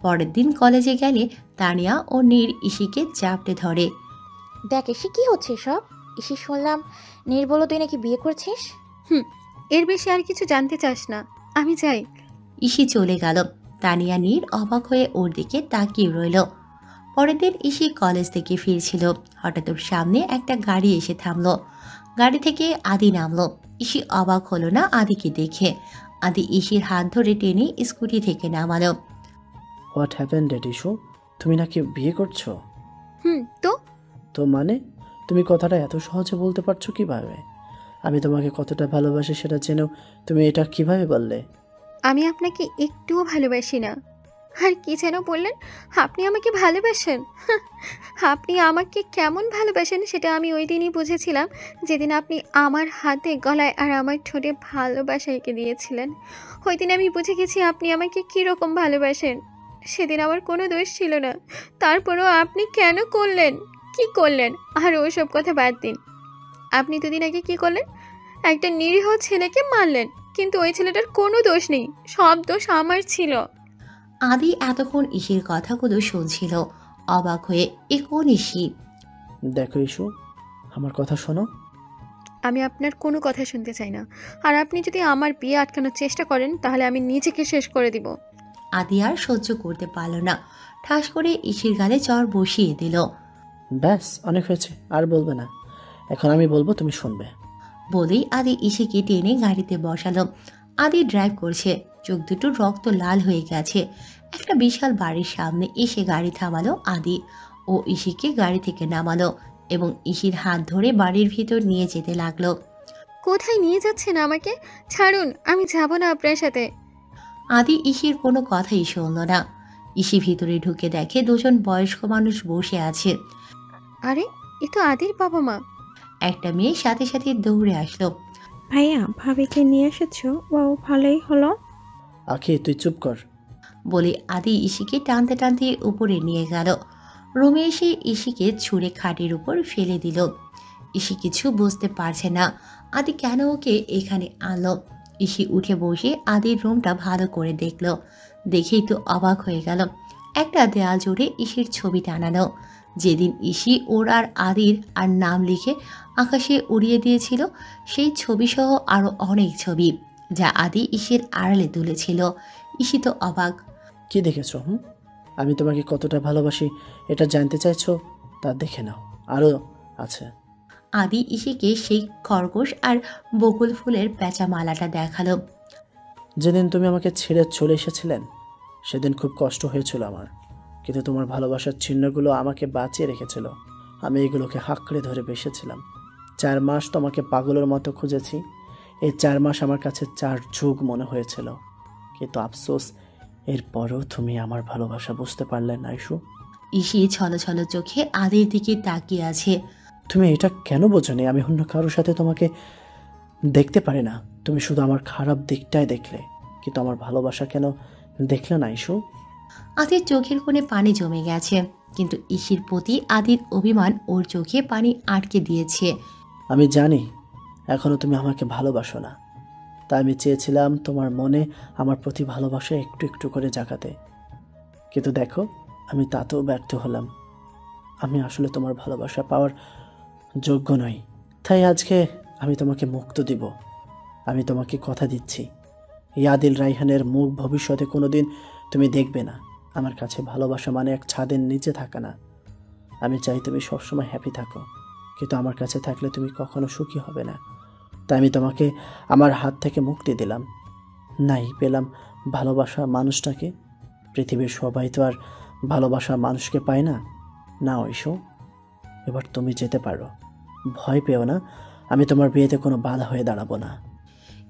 পরের দিন কলেজে গেলে তানিয়া ও নীর ইসিকে চাপটে ধরে। দেখ ইসি, কি হচ্ছে সব? ইসি, শুনলাম নির্বল তুই নাকি বিয়ে করছিস। এর বেশি আর কিছু জানতে চাস না, আমি যাই। ইসি চলে গেল। তানিয়া নীর অবাক হয়ে ওর দিকে তাকিয়ে রইল। পরের দিন ইসি কলেজ থেকে ফিরছিল। হঠাৎ ওর সামনে একটা গাড়ি এসে থামলো। গাড়ি থেকে আদি নামলো। ইসি অবাক হলো না আদিকে দেখে। আদি ইসির হাত ধরে টেনে স্কুটি থেকে নামালো। What happened dead issue? তুমি নাকি বিয়ে করছো? তো মানে তুমি কথাটা এত সহজে বলতে পারছো কিভাবে? আমি তোমাকে কতটা ভালোবাসি সেটা জেনেও তুমি এটা কিভাবে বললে? আমি আপনাকে একটুও ভালোবাসি না। আর কি যেন বললেন, আপনি আমাকে ভালোবাসেন? আপনি আমাকে কেমন ভালোবাসেন সেটা আমি ওই দিনই বুঝেছিলাম, যেদিন আপনি আমার হাতে, গলায় আর আমার ঠোঁটে ভালোবাসা এঁকে দিয়েছিলেন। ওই দিন আমি বুঝে গেছি আপনি আমাকে কীরকম ভালোবাসেন। সেদিন আমার কোনো দোষ ছিল না, তারপরও আপনি কেন করলেন, কি করলেন? আর ওইসব কথা বাদ দিন। আপনি দুদিন আগে কি করলেন? একটা নিরীহ ছেলেকে মারলেন, কিন্তু ওই ছেলেটার কোনো দোষ নেই, সব দোষ আমার ছিল। আদি এতক্ষণ ইসির কথাগুলো শুনছিল অবাক হয়ে। এ কোন ইসি? দেখো ইস্যু, আমার কথা শোনো। আমি আপনার কোনো কথা শুনতে চাই না। আর আপনি যদি আমার বিয়ে আটকানোর চেষ্টা করেন তাহলে আমি নিজেকে শেষ করে দিব। আদি আর সহ্য করতে পারল না। ঠাস করে ইসির গালে চড় বসিয়ে দিল। ব্যাস, অনেক হয়েছে, আর বলবে না। এখন আমি বলবো, তুমি শুনবে। বলেই আদি ইসিকে টেনে গাড়িতে বসালো। আদি ড্রাইভ করছে, চোখ দুটো রক্ত লাল হয়ে গেছে। একটা বিশাল বাড়ির সামনে এসে গাড়ি থামালো আদি। ও ইসিকে গাড়ি থেকে নামালো এবং ইসির হাত ধরে বাড়ির ভিতর নিয়ে যেতে লাগলো। কোথায় নিয়ে যাচ্ছেন আমাকে? ছাড়ুন, আমি যাব না আপনার সাথে। আদি ইসির কোনো কথাই শুনল না। ইসি ভিতরে ঢুকে দেখে দুজন বয়স্ক মানুষ বসে আছে। আরে, এ তো আদির বাবা মা। একটা মেয়ে সাথে সাথে দৌড়ে আসলো। ভাইয়া, ভাবিকে নিয়ে এসেছো? ও ভালোই হলো। আখি, তুই চুপ কর। বলে আদি ইসিকে টানতে টানতে উপরে নিয়ে গেল। রুমে এসে ইসিকে ছুঁড়ে খাটের উপর ফেলে দিল। ইসি কিছু বুঝতে পারছে না আদি কেন ওকে এখানে আনলো। ইসি উঠে বসে আদির রুমটা ভালো করে দেখলো। দেখেই তো অবাক হয়ে গেল। একটা দেয়াল জুড়ে ইসির ছবি টানানো, যেদিন ইসি ওর আর আদির আর নাম লিখে আকাশে উড়িয়ে দিয়েছিল, সেই ছবিসহ আরও অনেক ছবি যা আদি ইসির আড়ালে তুলেছিল। ইসি তো অবাক। কি দেখেছ? আমি তোমাকে কতটা ভালোবাসি এটা জানতে চাইছো? তা দেখে নাও, আরও আছে। আদি ইসিকে সেই খরগোশ আর বকুল ফুলের পেঁচা মালাটা দেখালো। যেদিন তুমি আমাকে ছেড়ে চলে এসেছিলেন সেদিন খুব কষ্ট হয়েছিল আমার, কিন্তু তোমার ভালোবাসার চিহ্নগুলো আমাকে বাঁচিয়ে রেখেছিল। আমি এগুলোকে হাঁকড়ে ধরে বেসেছিলাম। 4 মাস তোমাকে পাগলের মতো খুঁজেছি। এই 4 মাস আমার কাছে 4 যুগ মনে হয়েছিল, কিন্তু আফসোস, এরপরও তুমি আমার ভালোবাসা বুঝতে পারলে না ইস্যু। ইসি ছলছল চোখে আদির দিকে তাকিয়ে আছে। তুমি এটা কেন বোঝোনি? আমি অন্য কারোর সাথে তোমাকে দেখতে পারি না। তুমি শুধু আমার খারাপ দিকটাই দেখলে, কিন্তু আমার ভালোবাসা কেন দেখলে না ইস্যু? আদির চোখের কোণে পানি জমে গেছে, কিন্তু ইসির প্রতি আদির অভিমান ওর চোখে পানি আটকে দিয়েছে। আমি জানি এখনও তুমি আমাকে ভালোবাসো না, তাই আমি চেয়েছিলাম তোমার মনে আমার প্রতি ভালোবাসা একটু একটু করে জাগাতে, কিন্তু দেখো আমি তাতেও ব্যর্থ হলাম। আমি আসলে তোমার ভালোবাসা পাওয়ার যোগ্য নই, তাই আজকে আমি তোমাকে মুক্ত দিব। আমি তোমাকে কথা দিচ্ছি, ইয়াদিল রাইহানের মুখ ভবিষ্যতে কোনোদিন তুমি দেখবে না। আমার কাছে ভালোবাসা মানে এক ছাদের নিচে থাকা না। আমি চাই তুমি সবসময় হ্যাপি থাকো, কিন্তু আমার কাছে থাকলে তুমি কখনো সুখী হবে না। তাই আমি তোমাকে আমার হাত থেকে মুক্তি দিলাম। নাই পেলাম ভালোবাসা মানুষটাকে। পৃথিবীর সবাই তো আর ভালোবাসা মানুষকে পায় না। না ঐশো, এবার তুমি যেতে পারো। ভয় পেও না, আমি তোমার বিয়েতে কোনো বাধা হয়ে দাঁড়াবো না।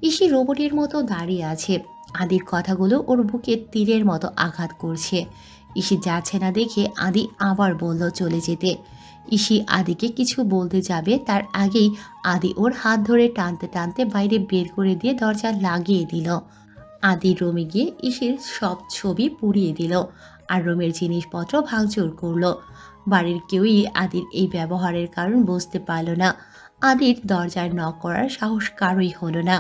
ইসি রোবটের মতো দাঁড়িয়ে আছে। আদির কথাগুলো ওর বুকে তীরের মতো আঘাত করছে। ইসি যাচ্ছে না দেখে আদি আবার বলল চলে যেতে। ইসি আদিকে কিছু বলতে যাবে তার আগেই আদি ওর হাত ধরে টানতে টানতে বাইরে বের করে দিয়ে দরজা লাগিয়ে দিল। আদি রুমে গিয়ে ইসির সব ছবি পুড়িয়ে দিল আর রুমের জিনিসপত্র ভাঙচুর করলো। বাড়ির কেউই আদির এই ব্যবহারের কারণ বুঝতে পারল না। আদির দরজায় নক করার সাহস কারোই হলো না।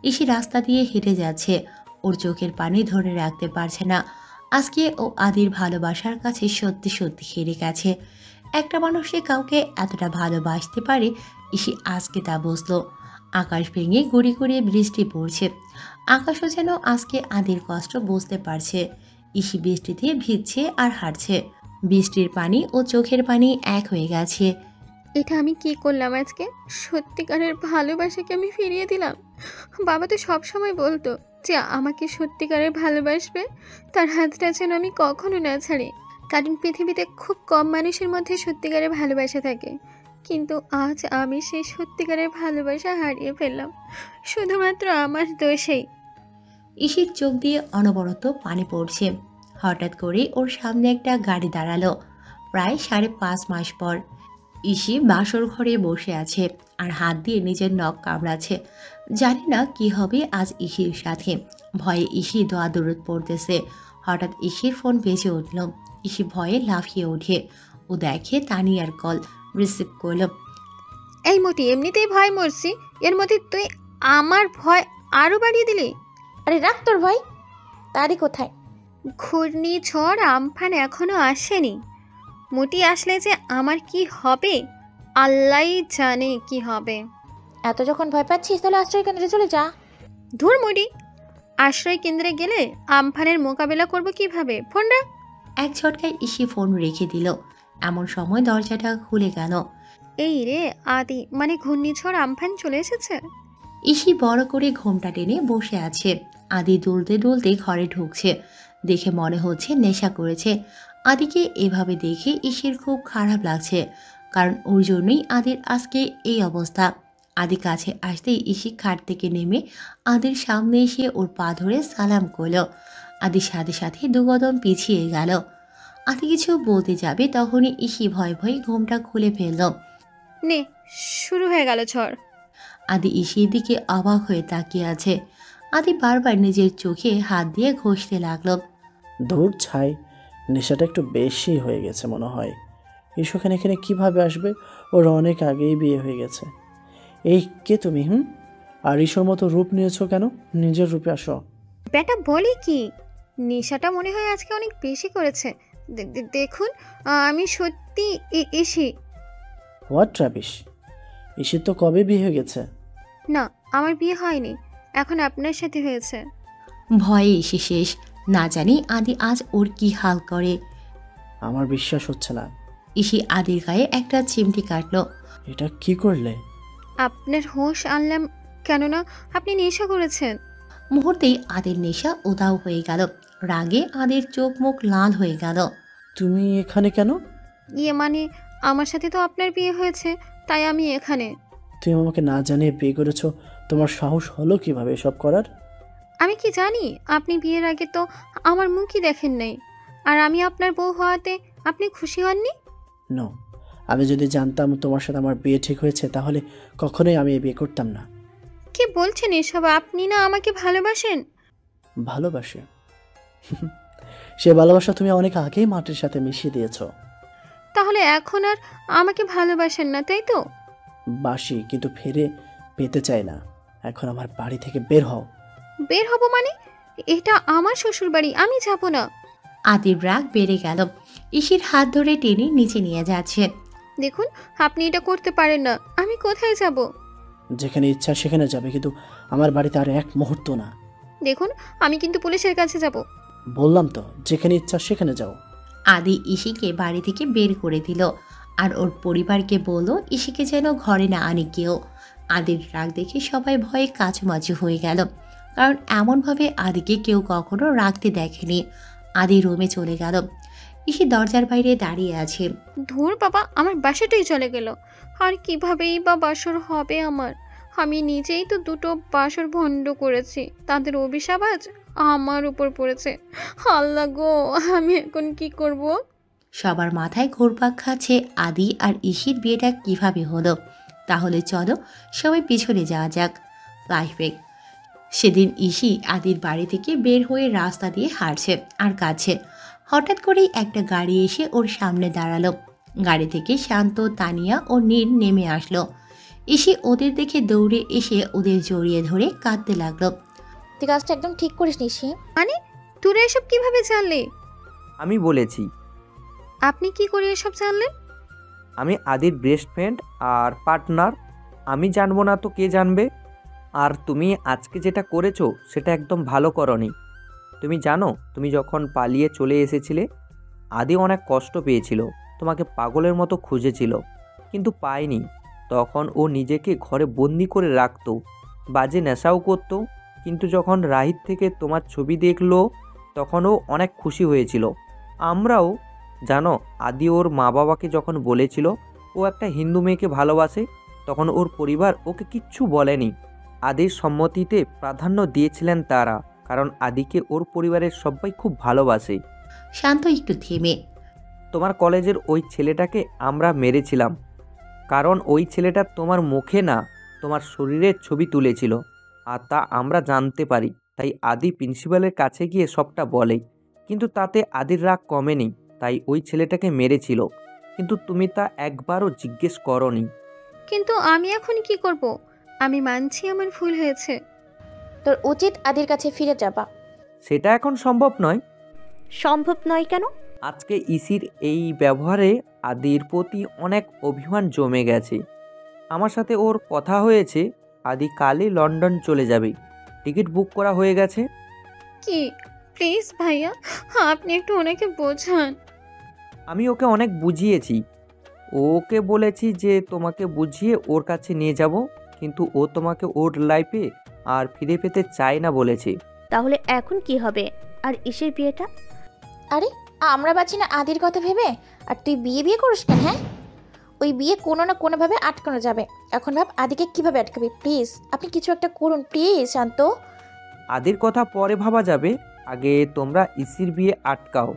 ইসি রাস্তা দিয়ে হেঁটে যাচ্ছে, ওর চোখের পানি ধরে রাখতে পারছে না। আজকে ও আদির ভালোবাসার কাছে সত্যি সত্যি হেরে গেছে। একটা মানুষে কাউকে এতটা ভালোবাসতে পারে, ইসি আজকে তা বুঝলো। আকাশ ভেঙে গুড়ি গুড়িয়ে বৃষ্টি পড়ছে। আকাশও যেন আজকে আদির কষ্ট বুঝতে পারছে। ইসি বৃষ্টিতে ভিজছে আর হাঁটছে। বৃষ্টির পানি ও চোখের পানি এক হয়ে গেছে। এটা আমি কি করলাম আজকে? সত্যিকারের ভালোবাসাকে আমি ফিরিয়ে দিলাম। বাবা তো সবসময় বলতো যে আমাকে সত্যিকারের ভালোবাসবে, তার হাতটা যেন আমি কখনো না ছাড়ি, কারণ পৃথিবীতে খুব কম মানুষের মধ্যে সত্যিকারের ভালোবাসা থাকে। কিন্তু আজ আমি সেই সত্যিকারের ভালোবাসা হারিয়ে ফেললাম, শুধুমাত্র আমার দোষেই। ইসির চোখ দিয়ে অনবরত পানি পড়ছে। হঠাৎ করে ওর সামনে একটা গাড়ি দাঁড়ালো। প্রায় 5.5 মাস পর ইসি বাসর ঘরে বসে আছে আর হাত দিয়ে নিজের নখ কামড়াচ্ছে। জানি না কি হবে আজ ইসির সাথে। ভয়ে ইসি দোয়া দৌড় পড়তেছে। হঠাৎ ইসির ফোন বেজে উঠল। ইসি ভয়ে লাফিয়ে ওঠে। ও দেখে তানিয়ার কল। রিসিভ করল। এই মোটি, এমনিতেই ভয় মরছি, এর মধ্যে তুই আমার ভয় আরও বাড়িয়ে দিলি। আরে রাখ তোর ভয়। তারই কোথায়? ঘূর্ণিঝড় আমফান এখনো আসেনি। মোটি আসলে যে আমার কি হবে আল্লাহই জানে কি হবে। এত যখন ভয় পাচ্ছিস তাহলে আশ্রয় কেন্দ্রে চলে যা। ধুর মুডি, আশ্রয় কেন্দ্রে গেলে আমফানের মোকাবেলা করব কিভাবে? ফোন রাখ। এক ঝটকায় ইসি ফোন রেখে দিল। এমন সময় দরজাটা খুলে গেল। এই রে আদি, মানে ঘূর্ণিঝড় আমফান চলে এসেছে। ইসি বড় করে ঘোমটা টেনে বসে আছে। আদি দুলতে দুলতে ঘরে ঢুকছে। দেখে মনে হচ্ছে নেশা করেছে। আদিকে এভাবে দেখে ইসির খুব খারাপ লাগছে, কারণ ওর জন্যই আদির আজকে এই অবস্থা। আদি কাছে আসতেই ইসি খাট থেকে নেমে আদির সামনে এসে ওর পা ধরে সালাম করল। আদির সাথে সাথে দুকদম পিছিয়ে গেল। আদি কিছু বলতে যাবে তখনই ইসি ভয়ে ভয়ে ঘোমটা খুলে ফেলল। নে, শুরু হয়ে গেল ঝড়। আদি ইসির দিকে অবাক হয়ে তাকিয়ে আছে। আদি বারবার নিজের চোখে হাত দিয়ে ঘষতে লাগলো। ধূর ছাই, নেশাটা একটু বেশি হয়ে গেছে মনে হয়। এখানে এখানে কীভাবে আসবে? ওর অনেক আগেই বিয়ে হয়ে গেছে। এই কে তুমি? আর ঈশ্বর মতো রূপ নিয়েছো কেন? নিজের রূপে আসো। বেটা বলি কি, নেশাটা মনে হয় আজকে অনেক বেশি করেছে। দেখুন, আমি সত্যি ইসি। What rubbish! ইসির তো কবে বিয়ে হয়ে গেছে। না, আমার বিয়ে হয়নি, এখন আপনার সাথে হয়েছে। ভয়ে এসে শেষ। না জানি আদি আজ ওর কি হাল করে। আমার বিশ্বাস হচ্ছে না। ইসি আদির গায়ে একটা চিমটি কাটলো। এটা কি করলে? আপনার হোশ আনলাম, কেননা আপনি নেশা করেছেন। মুহূর্তেই আদির নেশা উধাও হয়ে গেল। রাগে আদির চোখ মুখ লাল হয়ে গেল। তুমি এখানে কেন? ইয়ে মানে, আমার সাথে তো আপনার বিয়ে হয়েছে, তাই আমি এখানে। তুমি আমাকে না জানিয়ে বিয়ে করেছো, তোমার সাহস হলো কিভাবে এসব করার? আমি কি জানি? আপনি বিয়ের আগে তো আমার মুখই দেখেন নাই, আর আমি আপনার বউ হওয়াতে আপনি খুশি হননি? নো, আমি যদি জানতাম তোমার সাথে আমার বিয়ে ঠিক হয়েছে তাহলে কখনোই আমি এই বিয়ে করতাম না। কি বলছেন এসব? আপনি না আমাকে ভালোবাসেন? ভালোবাসে? সে ভালোবাসা তুমি অনেক আগেই মাটির সাথে মিশিয়ে দিয়েছো। তাহলে এখন আর আমাকে ভালোবাসেন না, তাই তো? বাসি, কিন্তু ফিরে পেতে চাই না। এখন আমার বাড়ি থেকে বের হও। বের হব মানে? এটা আমার শ্বশুর বাড়ি, আমি যাব না। আদির রাগ বেড়ে গেল। ইসির হাত ধরে টেনে নিচে নিয়ে যাচ্ছে। দেখুন, আপনি এটা করতে পারেন না। আমি কোথায় যাব? যেখানে ইচ্ছা সেখানে যাবে, কিন্তু আমার বাড়িতে আর এক মুহূর্ত না। দেখুন, আমি কিন্তু পুলিশের কাছে যাব। বললাম তো, যেখানে ইচ্ছা সেখানে যাও। আদি ইসিকে বাড়ি থেকে বের করে দিল আর ওর পরিবারকে বলল ইসিকে যেন ঘরে না আনে কেউ। আদির রাগ দেখে সবাই ভয়ে কাচুমাচু হয়ে গেল, কারণ এমনভাবে আদিকে কেউ কখনো রাখতে দেখেনি। আদি রুমে চলে গেল। ইসি দরজার বাইরে দাঁড়িয়ে আছে। ধুর বাবা, আমার বাসাটাই চলে গেল। আর কিভাবেই বা বাসর হবে আমার? আমি নিজেই তো দুটো বাসর ভণ্ড করেছি, তাদের অভিশাপ আজ আমার উপর পড়েছে। আল্লাহ গো, আমি এখন কি করব? সবার মাথায় ঘুরপাক খাচ্ছে আদি আর ইসির বিয়েটা কিভাবে হলো। তাহলে চলো সবাই পিছনে যাওয়া যাক। ফ্ল্যাশব্যাক। সেদিন ইসি আদির বাড়ি থেকে বের হয়ে রাস্তা দিয়ে হাঁটছে আর কাছে হঠাৎ করেই একটা গাড়ি এসে ওর সামনে দাঁড়ালো। গাড়ি থেকে শান্ত, তানিয়া ও নীর নেমে আসলো। ইসি ওদের দেখে দৌড়ে এসে ওদের জড়িয়ে ধরে কাঁদতে লাগলো। তুই কাজটা একদম ঠিক করিস নিশি। মানে তোরা এসব কিভাবে জানলে? আমি বলেছি। আপনি কি করে এসব জানলেন? আমি আদির বেস্ট ফ্রেন্ড আর পার্টনার, আমি জানবো না তো কে জানবে? আর তুমি আজকে যেটা করেছো সেটা একদম ভালো করনি। তুমি জানো, তুমি যখন পালিয়ে চলে এসেছিলে আদি অনেক কষ্ট পেয়েছিল, তোমাকে পাগলের মতো খুঁজেছিল কিন্তু পায়নি। তখন ও নিজেকে ঘরে বন্দি করে রাখতো, বাজে নেশাও করতো। কিন্তু যখন রাহিত থেকে তোমার ছবি দেখলো তখন ও অনেক খুশি হয়েছিল। আমরাও। জানো, আদি ওর মা বাবাকে যখন বলেছিল ও একটা হিন্দু মেয়েকে ভালোবাসে, তখন ওর পরিবার ওকে কিচ্ছু বলেনি। আদির সম্মতিতে প্রাধান্য দিয়েছিলেন তারা, কারণ আদিকে ওর পরিবারের সবাই খুব ভালোবাসে। শান্ত একটু থেমে, তোমার কলেজের ওই ছেলেটাকে আমরা মেরেছিলাম কারণ ওই ছেলেটা তোমার মুখে না তোমার শরীরের ছবি তুলেছিল, আর তা আমরা জানতে পারি। তাই আদি প্রিন্সিপালের কাছে গিয়ে সবটা বলে, কিন্তু তাতে আদির রাগ কমেনি। তাই ওই ছেলেটাকে মেরেছিল, কিন্তু তুমি তা একবারও জিজ্ঞেস করনি। কিন্তু আমি এখন কি করব? আমি মানছি আমার ভুল হয়েছে। তোর উচিত আদির কাছে ফিরে যাবা। সেটা এখন সম্ভব নয়। সম্ভব নয় কেন? আজকে ইসির এই ব্যবহারে আদির প্রতি অনেক অভিমান জমে গেছে। আমার সাথে ওর কথা হয়েছে, আদি কালই লন্ডন চলে যাবে, টিকিট বুক করা হয়ে গেছে। কি? প্লিজ ভাইয়া, আপনি একটু ওনাকে বোঝান। আমি ওকে অনেক বুঝিয়েছি, ওকে বলেছি যে তোমাকে বুঝিয়ে ওর কাছে নিয়ে যাব, কিন্তু ও তোমাকে ওর লাইফে আর ফিরে পেতে চায় না বলেছে। তাহলে এখন কি হবে? আর ইসের বিয়েটা? আরে আমরা বাঁচি না আদির কথা ভেবে, আর তুই বিয়ে করিস কেন? হ্যাঁ, ওই বিয়ে কোনো না কোনোভাবে আটকানো যাবে। এখন ভাব আদিকে কিভাবে আটকাবি। প্লিজ আপনি কিছু একটা করুন প্লিজ। শান্ত, আদির কথা পরে ভাবা যাবে, আগে তোমরা ইসির বিয়ে আটকাও।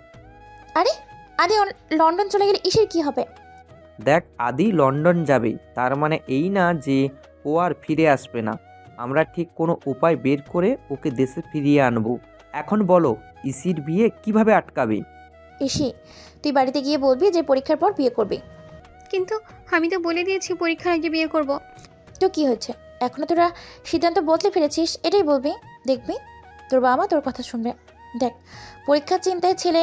আরে আদি লন্ডন চলে গেলে ইসির কি হবে? দেখ, আদি লন্ডন যাবে তার মানে এই না যে ও আর ফিরে আসবে না। আমরা ঠিক কোনো উপায় বের করে ওকে দেশে ফিরিয়ে আনবো। এখন বলো, ইসির বিয়ে কিভাবে আটকাবে? ইসি, তুই বাড়িতে গিয়ে বলবি যে পরীক্ষার পর বিয়ে করবি। কিন্তু আমি তো বলে দিয়েছি পরীক্ষার আগে বিয়ে করব। তো কি হয়েছে? এখনো তোরা সিদ্ধান্ত বদলে ফিরেছিস, এটাই বলবি। দেখবি তোর বাবা তোর কথা শুনবে। দেখ, পরীক্ষার চিন্তায় ছেলে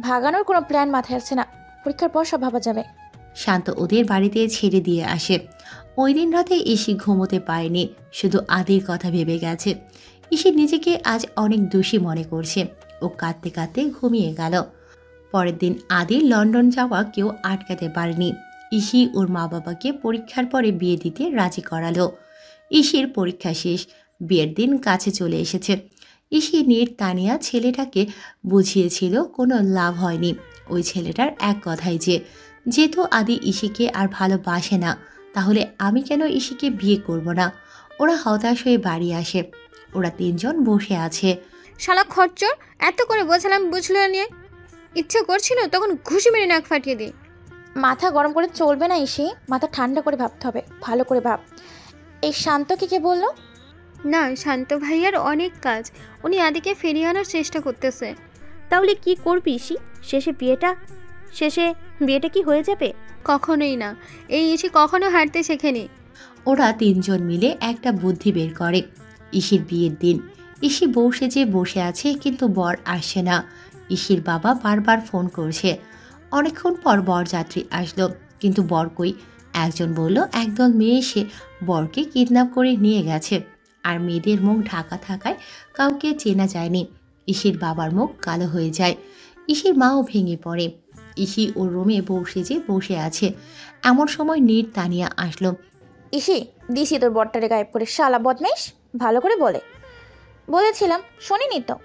ভাগানোর কোনো প্ল্যান মাথায় আসছে না। পরীক্ষার পর সব ভাবা যাবে। শান্ত ওদের বাড়িতে ছেড়ে দিয়ে আসে। ওই দিন রাতে ইসি ঘুমোতে পারেনি, শুধু আদির কথা ভেবে গেছে। ইসি নিজেকে আজ অনেক দোষী মনে করছে। ও কাঁদতে কাঁদতে ঘুমিয়ে গেল। পরের দিন আদির লন্ডন যাওয়া কেউ আটকাতে পারেনি। ইসি ওর মা বাবাকে পরীক্ষার পরে বিয়ে দিতে রাজি করালো। ইসির পরীক্ষা শেষ, বিয়ের দিন কাছে চলে এসেছে। ইসি নীর তানিয়া ছেলেটাকে বুঝিয়েছিল, কোনো লাভ হয়নি। ওই ছেলেটার এক কথাই যে, যেহেতু আদি ইসিকে আর ভালোবাসে না, তাহলে আমি কেন ইসিকে বিয়ে করব না। ওরা হতাশ হয়ে বাড়ি আসে। ওরা তিনজন বসে আছে। শালা খরচর, এত করে বোঝালাম বুঝলো না। নিয়ে ইচ্ছে করছিল তখন ঘুষি মেরে নাক ফাটিয়ে দিই। মাথা গরম করে চলবে না ইসি, মাথা ঠান্ডা করে ভাবতে হবে। ভালো করে ভাব। এই শান্তকে কে বললো? না, শান্ত ভাইয়ার অনেক কাজ, উনি আদিকে ফিরিয়ে আনার চেষ্টা করতেছে। তাহলে কি করবি ইসি? শেষে বিয়েটা শেষে বিয়েটা কি হয়ে যাবে? কখনোই না, এই ইসি কখনো হাঁটতে শেখেনি। ওরা তিনজন মিলে একটা বুদ্ধি বের করে। ইসির বিয়ের দিন ইসি বউ সেজে বসে আছে, কিন্তু বর আসছে না। ইসির বাবা বারবার ফোন করছে। অনেকক্ষণ পর বরযাত্রী আসলো, কিন্তু বর কই। একজন বলল একদল মেয়ে এসে বরকে কিডন্যাপ করে নিয়ে গেছে, আর মেয়েদের মুখ ঢাকা থাকায় কাউকে চেনা যায়নি। ইসির বাবার মুখ কালো হয়ে যায়। ইসির মাও ভেঙে পড়ে। ইসি ওর রুমে বউ সেজে বসে আছে। এমন সময় নীর তানিয়া আসলো। ইসি, দিছি তোর বরটারে গায়েব করে, শালা বদমেশ। ভালো করে বলেছিলাম, শোনেনি তো।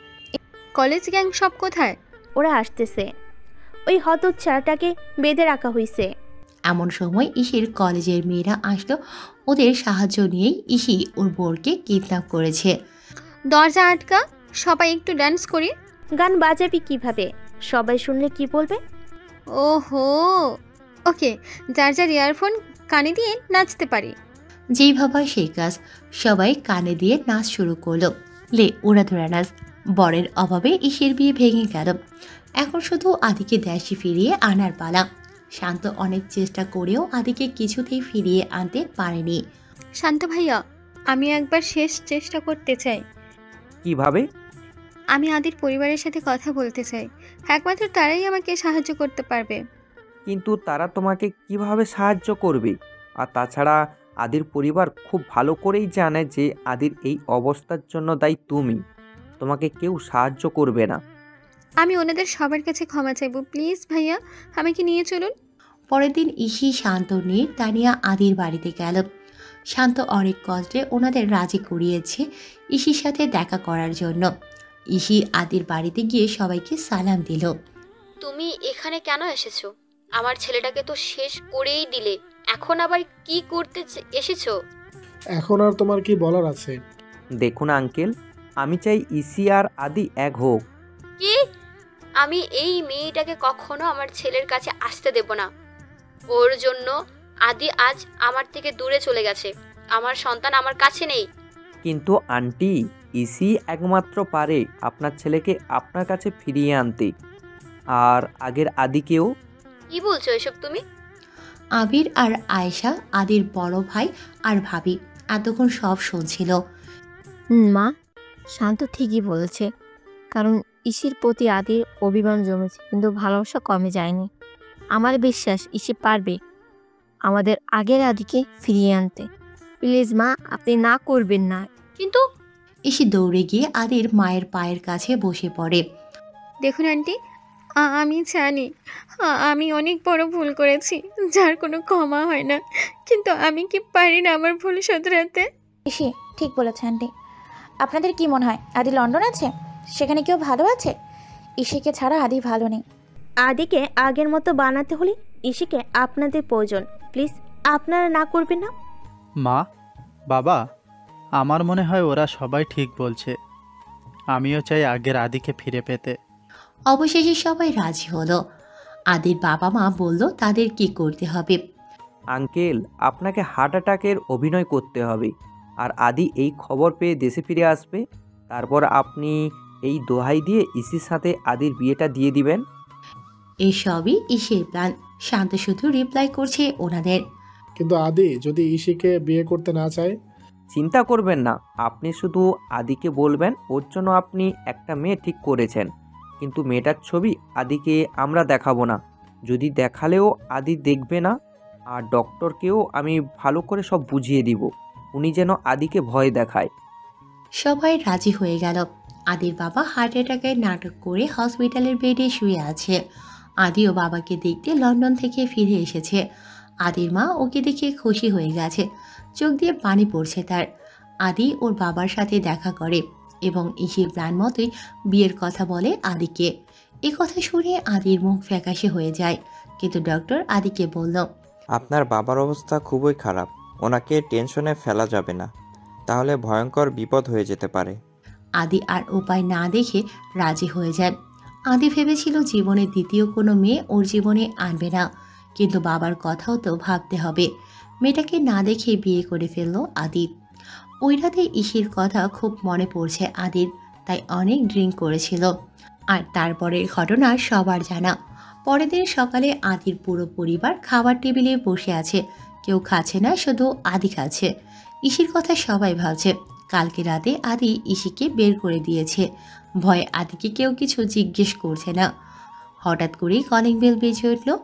কলেজ গ্যাং সব কোথায়? ওরা আসতেছে, ওই হতচ্ছাড়াটাকে বেঁধে রাখা হয়েছে। এমন সময় ইসির কলেজের মেয়েরা আসলো। ওদের সাহায্য নিয়েই ইসি ওর বোরকে কিডন্যাপ করেছে। দরজা আটকা, সবাই একটু ডান্স করি। গান বাজাবি কিভাবে? সবাই শুনলে কি বলবে? ওহো, ওকে, যার যার ইয়ারফোন কানে দিয়ে নাচতে পারি। যেই ভাবা সেই কাজ, সবাই কানে দিয়ে নাচ শুরু করলো। লে ওরা ধরা নাচ। বরের অভাবে ইসির বিয়ে ভেঙে গেল। এখন শুধু আদিকে দেশে ফিরিয়ে আনার পালা। শান্ত অনেক চেষ্টা করেও আদিকে কিছুতেই ফিরিয়ে আনতে পারেনি। শান্ত ভাইয়া, আমি একবার শেষ চেষ্টা করতে চাই। কিভাবে? আমি আদির পরিবারের সাথে কথা বলতে চাই। একমাত্র তারাই আমাকে সাহায্য করতে পারবে। কিন্তু তারা তোমাকে কিভাবে সাহায্য করবে? আর তাছাড়া আদির পরিবার খুব ভালো করেই জানে যে আদির এই অবস্থার জন্য দায়ী তুমি। তোমাকে কেউ সাহায্য করবে না। আমি ওনাদের সবার কাছে ক্ষমা চাইবো, প্লিজ ভাইয়া, আমাকে নিয়ে চলুন। পরের দিন ইসি, শান্ত, নীর, তানিয়া আদির বাড়িতে গেল। শান্ত অনেক কষ্টে ওনাদের রাজি করিয়েছে ইসির সাথে দেখা করার জন্য। ইসি আদির বাড়িতে গিয়ে সবাইকে সালাম দিল। তুমি এখানে কেন এসেছো? আমার ছেলেটাকে তো শেষ করেই দিলে, এখন আবার কি করতে এসেছো? এখন আর তোমার কি বলার আছে? দেখুন আঙ্কেল, আমি চাই ইসি আর আদি এক হোক। কি? আমি এই মেয়েটাকে কখনো আমার ছেলের কাছে আসতে দেব না। ওর জন্য আদি আজ আমার থেকে দূরে চলে গেছে। আমার সন্তান আমার কাছে নেই। কিন্তু আন্টি, ইসি একমাত্র পারে আপনার ছেলেকে আপনার কাছে ফিরিয়ে আনতে, আর আগের আদিকেও। কি বলছো এসব তুমি? আবির আর আয়েশা, আদির বড় ভাই আর ভাবি, এতক্ষণ সব শুনছিল। মা, শান্ত ঠিকই বলেছে, কারণ ইসির প্রতি আদির অভিমান জমেছে, কিন্তু ভালোবাসা কমে যায়নি। আমার বিশ্বাস ইসি পারবে আমাদের আগের আদিকে ফিরিয়ে আনতে। প্লিজ মা, আপনি না করবেন না। কিন্তু ইসি দৌড়ে গিয়ে আদির মায়ের পায়ের কাছে বসে পড়ে। দেখুন আন্টি, আমি জানি আমি অনেক বড় ভুল করেছি, যার কোনো ক্ষমা হয় না, কিন্তু আমি কি পারি না আমার ভুল শোধরাতে? ইসি ঠিক বলেছে আন্টি। আপনাদের কি মনে হয় আদি লন্ডন আছে? সেখানে কেউ ভালো আছে? ইসিকে ছাড়া আদি ভালো নেই। আদিকে আগের মতো বানাতে হলে ইসিকে আপনাদের প্রয়োজন। প্লিজ আপনারা না করবেন না। মা, বাবা, আমার মনে হয় ওরা সবাই ঠিক বলছে। আমিও চাই আগের আদিকে ফিরে পেতে। অবশেষে সবাই রাজি হলো। আদির বাবা মা বলল তাদের কি করতে হবে। আঙ্কেল, আপনাকে হার্ট অ্যাটাকের অভিনয় করতে হবে, আর আদি এই খবর পেয়ে দেশে ফিরে আসবে। তারপর আপনি এই দোহাই দিয়ে ইসির সাথে আদির বিয়েটা দিয়ে দিবেন। এসবই ইসির প্ল্যান। শান্ত শুধু রিপ্লাই করছে ওনাদের। কিন্তু আদি যদি ইসিকে বিয়ে করতে না চায়? চিন্তা করবেন না, আপনি শুধু আদিকে বলবেন ওর জন্য আপনি একটা মেয়ে ঠিক করেছেন, কিন্তু মেয়েটার ছবি আদিকে আমরা দেখাবো না। যদি দেখালেও আদি দেখবে না, আর ডক্টরকেও আমি ভালো করে সব বুঝিয়ে দিব, উনি যেন আদিকে ভয় দেখায়। সবাই রাজি হয়ে গেল। আদির বাবা হার্ট অ্যাটাকের নাটক করে হসপিটালের বেডে শুয়ে আছে। আদিও বাবাকে দেখতে লন্ডন থেকে ফিরে এসেছে। আদির মা ওকে দেখে খুশি হয়ে গেছে, চোখ দিয়ে পানি পড়ছে তার। আদি ওর বাবার সাথে দেখা করে এবং ইসির প্ল্যান মতোই বিয়ের কথা বলে আদিকে। এ কথা শুনে আদির মুখ ফ্যাকাশে হয়ে যায়, কিন্তু ডক্টর আদিকে বলল, আপনার বাবার অবস্থা খুবই খারাপ, ওনাকে টেনশনে ফেলা যাবে না, তাহলে ভয়ঙ্কর বিপদ হয়ে যেতে পারে। আদি আর উপায় না দেখে রাজি হয়ে যায়। আদি ভেবেছিল জীবনে দ্বিতীয় কোনো মেয়ে ওর জীবনে আনবে না, কিন্তু বাবার কথাও তো ভাবতে হবে। মেয়েটাকে না দেখে বিয়ে করে ফেললো আদি। ওই রাতে ইসির কথা খুব মনে পড়ছে আদির, তাই অনেক ড্রিঙ্ক করেছিল। আর তারপরের ঘটনা সবার জানা। পরের দিন সকালে আদির পুরো পরিবার খাবার টেবিলে বসে আছে। কেউ খাচ্ছে না, শুধু আদি খাচ্ছে। ইসির কথা সবাই ভাবছে। কালকে রাতে আদি ইসিকে বের করে দিয়েছে। ভয়ে আদিকে কেউ কিছু জিজ্ঞেস করছে না। হঠাৎ করেই কলিং বেল বেজে উঠল।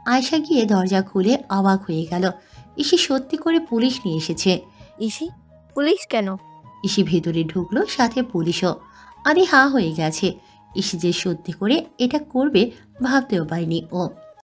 আয়শা গিয়ে দরজা খুলে অবাক হয়ে গেল। ইসি সত্যি করে পুলিশ নিয়ে এসেছে। ইসি, পুলিশ কেন? ইসি ভেতরে ঢুকলো, সাথে পুলিশও। আদি হা হয়ে গেছে। ইসি যে সত্যি করে এটা করবে ভাবতেও পারেনি ও।